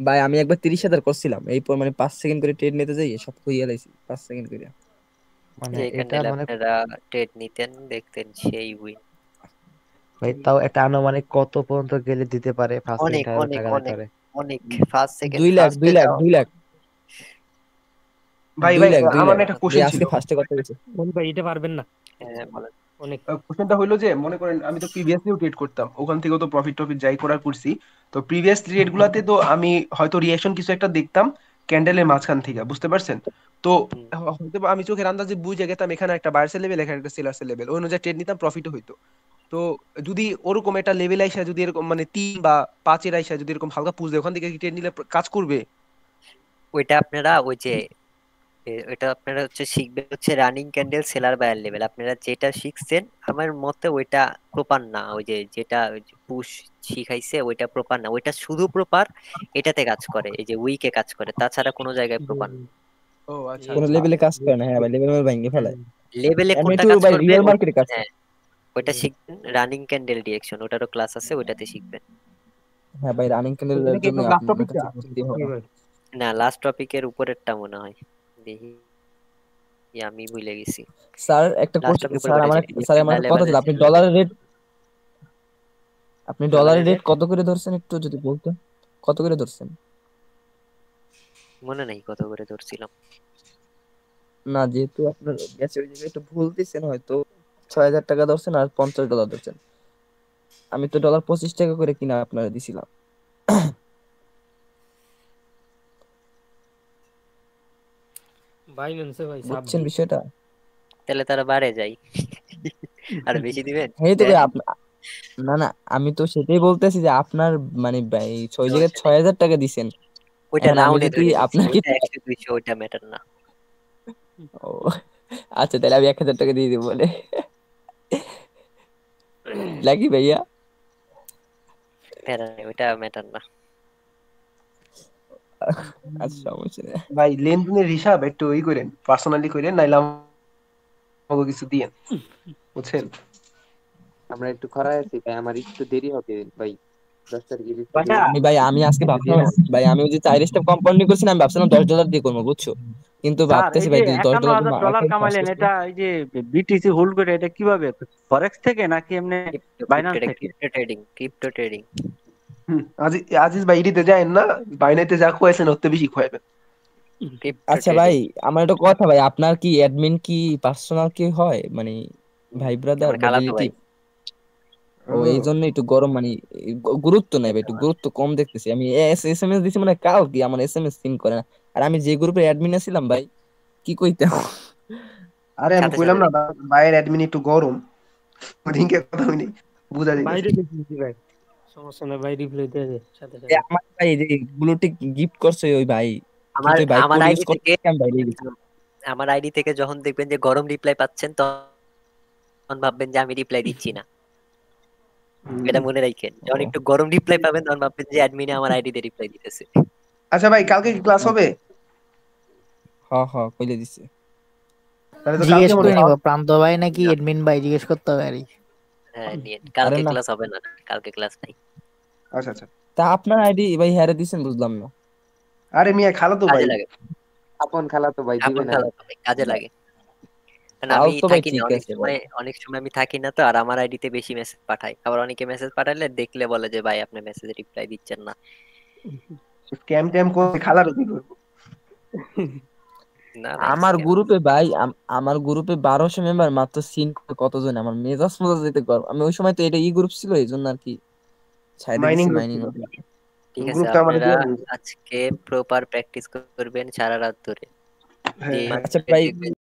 S1: ভাই আমি একবার 30,000 করছিলাম, এই পর মানে 5 সেকেন্ড করে ট্রেড নিতে যাই সব হইয়া লাইছি 5 সেকেন্ড করে।
S10: মানে
S2: যে
S10: এটা
S2: ক্যান্ডেল
S10: মানে
S2: আপনারা ট্রেড নিতেন দেখতেন সেই উইন।
S10: ভাই তাও একটা আনুমানিক কত পর্যন্ত গেলে দিতে পারে ফার্স্ট
S2: অনেক
S10: সেকেন্ড
S2: অনেক
S10: টাকা দিতে
S2: অনেক
S10: পারে?
S2: অনেক ফার্স্ট সেকেন্ড
S1: 2 লাখ 2
S2: ফার্স্টে
S1: লাখ
S2: যাও।
S1: 2 লাখ
S3: ভাই
S1: 2
S3: ভাই
S1: লাখ 2
S3: আমার
S1: লাখ
S3: না একটা
S1: ভাই
S3: কোশ্চেন ছিল।
S1: আজকে ফার্স্টে কত গেছে?
S4: ভাই এটা পারবেন না
S2: হ্যাঁ বলেন।
S4: অনেক।
S3: কোশ্চেনটা হলো যে মনে করেন আমি তো প্রিভিয়াসলিও ট্রেড করতাম, ওখান থেকেও তো প্রফিট টফিট যাই করার করছি। তো প্রিভিয়াস ট্রেড গুলাতে তো আমি হয়তো রিয়াকশন কিছু একটা দেখতাম ক্যান্ডেলের মাঝখান থেকে, বুঝতে পারছেন? তো
S2: হুম।
S3: হয়তো বা আমি চোখের আন্দাজে বুঝে গেতাম এখানে একটা বায়ার্সের লেভেল, এখানে একটা সেলার্সের লেভেল, ওই অনুযায়ী ট্রেড নিতাম, প্রফিটও হইতো। তো যদি ওরকম একটা লেভেল আইসা যদি এরকম মানে 3 বা 5 আইসা যদি এরকম হালকা পুশ দেয়, ওখান থেকে কি ট্রেড নিলে কাজ করবে?
S2: ওইটা আপনারা ওই যে ওইটা আপনারা হচ্ছে শিখবেন হচ্ছে running candle seller buyer level. আপনারা যেটা শিখছেন আমার মতে ওইটা প্রপার না। ওই যে যেটা পুশ শিখাইছে ওইটা প্রপার না, ওইটা শুধু প্রপার এটাতে কাজ করে, এই যে উইকে কাজ করে, তাছাড়া কোনো জায়গায় প্রপার না।
S3: ও আচ্ছা
S1: কোন
S3: আচ্ছা।
S1: লেভেলে কাজ করে না, হ্যাঁ ভাই লেভেল ভাঙিয়ে ফেলায়।
S2: লেভেলে
S1: এমনি
S2: কোনটা
S1: একটু
S2: কাজ
S1: ভাই
S2: করবে
S1: রিয়েল মার্কেটে কাজ করে।
S2: হ্যাঁ ওইটা শিখবেন, রানিং ক্যান্ডেল ডিরেকশন ওটারও ক্লাস আছে, ওইটাতে শিখবেন।
S1: হ্যাঁ ভাই রানিং
S3: এটা
S1: ক্যান্ডেলের
S3: কি
S1: জন্য
S3: একদম লাস্ট
S1: আপনার
S3: টপিকটা?
S1: কাছে ভর্তি হওয়া।
S2: না লাস্ট টপিকের উপরেরটা মনে হয়, দেখি আমি ভুলে গেছি।
S1: স্যার একটা
S2: লাস্ট
S1: কোশ্চেন,
S2: টপিক
S1: স্যার আমার
S2: যে
S1: স্যার আমার
S2: ক্যান্ডেল
S1: কথা ছিল,
S2: লেভেলের
S1: আপনি ডলারের রেট, আপনি ডলারের
S2: ডলারের
S1: রেট
S2: রেট
S1: কত করে ধরছেন একটু যদি বলতেন, কত করে ধরছেন?
S2: মনে নাই কত করে ধরছিলাম।
S1: না যেহেতু আপনার গেছে ওই জায়গায় একটু ভুল দিচ্ছেন, হয়তো 6,000 টাকা ধরছেন আর $50 ধরছেন। আমি তো ডলার 25 টাকা করে কিনা আপনারা দিছিলাম।
S4: বাইন্যান্সে ভাই
S1: বুঝছেন
S4: 26।
S1: বিষয়টা?
S2: তাহলে তারা বাড়ে যায় আর বেশি দিবেন
S1: এই তো ভাই
S2: দেন।
S1: না না আমি তো সেটাই বলতেছি যে আপনার মানে ভাই 6 জায়গায়
S2: সমস্যা নেই,
S1: 6,000 টাকা দিছেন।
S2: ওইটা
S1: এখন আমি
S2: রাউন্ডে
S1: যদি
S2: ধরে দিচ্ছি,
S1: আপনাকে
S2: ওইটা 100 200 ওইটা ম্যাটার না।
S1: ও আচ্ছা তাহলে আমি 1,000 টাকা দিয়ে দিব বলে লাগি ভাইয়া।
S2: প্যারা নেই, ওইটা ম্যাটার না।
S1: আচ্ছা সমস্যা নেই।
S3: ভাই লেনদেনের হিসাব একটু ওই করেন, পার্সোনালি করেন, নাইলে আমাকে কিছু দিয়েন, বুঝছেন?
S6: আমরা একটু খরায় আছি তাই আমার একটু দেরি হবে ভাই, 10 তারিখের একটু
S5: ভাইয়া
S6: দেরি
S1: আমি আজকে
S6: একটু
S1: ভাবছিলাম,
S6: দেরি হবে।
S1: ভাই আমি ওই যে 4 স্টেপ কম্পাউন্ডিং করছিলাম, আমি ভাবছিলাম $10 দিয়ে করবো বুঝছো, কিন্তু
S5: স্যার
S1: ভাবতেছি
S5: এই যে
S1: ভাই যদি $10 দিয়ে
S5: $51,000
S1: মার্কেট
S5: কামাইলেন,
S1: ফার্স্ট,
S5: এটা এই যে বিটিসি হোল্ড করে এটা কিভাবে, ফরেক্স থেকে নাকি এমনি বাইন্যান্স থেকে?
S2: Crypto trading.
S3: আজিজ ভাই ইডিতে যায় না, বাইনাইতে যা খুয়াইছেন ওতে বেশি খুয়াইবেন।
S2: ক্রিপ্টো
S1: আচ্ছা
S2: ট্রেডিং
S1: ভাই আমার একটা কথা ভাই, আপনার কি অ্যাডমিন কি পার্সোনাল কি হয় মানে ভাই ব্রাদার
S2: আমার
S1: বা
S2: খালাতো ভাই।
S1: রিলেটিভ? ও এই জন্য একটু গরম মানে গুরুত্ব নেই ভাই, একটু গুরুত্ব কম দেখতেছি আমি। এসএমএস দিছি মানে কাল কি আমার এসএমএস সিন করে না, আর আমি যে গ্রুপে অ্যাডমিন ছিলাম ভাই কি কইতাম।
S3: আরে আমি
S2: সাথে
S3: কইলাম
S2: সাথে
S3: না বাইরের অ্যাডমিন একটু গরম, ওদিনকে কথা হইনি, বুঝা
S4: বাইরে
S3: যাইতেছে।
S4: দেখি ভাই, সমস্যা নাই ভাই, রিপ্লাই দিয়ে দে সাথে
S1: এই
S4: সাথে।
S1: আমার ভাই যে ব্লুটিক গিফট করছে ওই ভাই,
S2: আমার
S1: কিন্তু ভাই
S2: আমার
S1: কোড ইউজ
S2: আইডি
S1: করতে
S2: থেকে
S1: আমি বাইরে গেছি।
S2: আমার আইডি থেকে যখন দেখবেন যে গরম রিপ্লাই পাচ্ছেন তখন ভাববেন যে আমি রিপ্লাই দিচ্ছি না। এটা মনে রাখেন, যখন
S1: ও
S2: একটু গরম রিপ্লাই পাবেন তখন ভাববেন যে অ্যাডমিনে আমার আইডি তে রিপ্লাই দিতেছে।
S3: আচ্ছা ভাই কালকে কি ক্লাস হবে?
S1: হ্যাঁ হ্যাঁ কইলে দিছে।
S3: তাহলে তো কালকে
S11: জিজ্ঞেস
S3: মনে
S11: করে
S3: হয়
S11: নিব প্রান্ত ভাই নাকি এডমিন ভাই, জিজ্ঞেস করতে হবে আর কি।
S2: হ্যাঁ নিয়ে
S1: আরে
S2: কালকে
S1: না
S2: ক্লাস হবে না, কালকে ক্লাস নাই।
S3: আচ্ছা আচ্ছা।
S1: তা আপনার আইডি ভাই হ্যারে দিছেন বুঝলাম না।
S3: আরে মিয়া খালাতো
S2: কাজে
S3: ভাই,
S2: লাগে,
S6: আপন খালাতো ভাই
S2: আপন
S6: দিবে না?
S2: খালাতো ভাই কাজে লাগে। কারণ
S1: তাও
S2: আমি
S1: তো ভাই
S2: থাকি না
S1: ঠিক
S2: অনেক
S1: আছে ভাই।
S2: সময়, অনেক সময় আমি থাকি না তো, আর আমার আইডিতে বেশি মেসেজ পাঠাই, আবার অনেকে মেসেজ পাঠালে দেখলে বলে যে ভাই আপনি মেসেজে রিপ্লাই দিচ্ছেন না।
S3: স্ক্যাম ট্যাম করে খালারও কি করবো?
S2: না না
S1: আমার
S2: scam।
S1: গ্রুপে ভাই আমার গ্রুপে 1200 মেম্বার, মাত্র সিন কতজন, আমার মেজাজ মেজাজ যেতে গরম। আমি ওই সময় তো এটা গ্রুপ ছিল এই জন্য আর কি ছাইড়া
S3: মাইনিং
S1: দিছি মাইনিং।
S3: করছিল,
S2: ঠিক আছে
S3: গ্রুপটা আমাদের
S2: আপনারা
S3: দিয়ে দিয়েছে।
S2: আজকে প্রপার প্র্যাকটিস করবেন সারা রাত ধরে,
S3: হ্যাঁ
S2: দিয়ে
S3: হ্যাঁ।
S1: আচ্ছা ভাই
S2: দেখবেন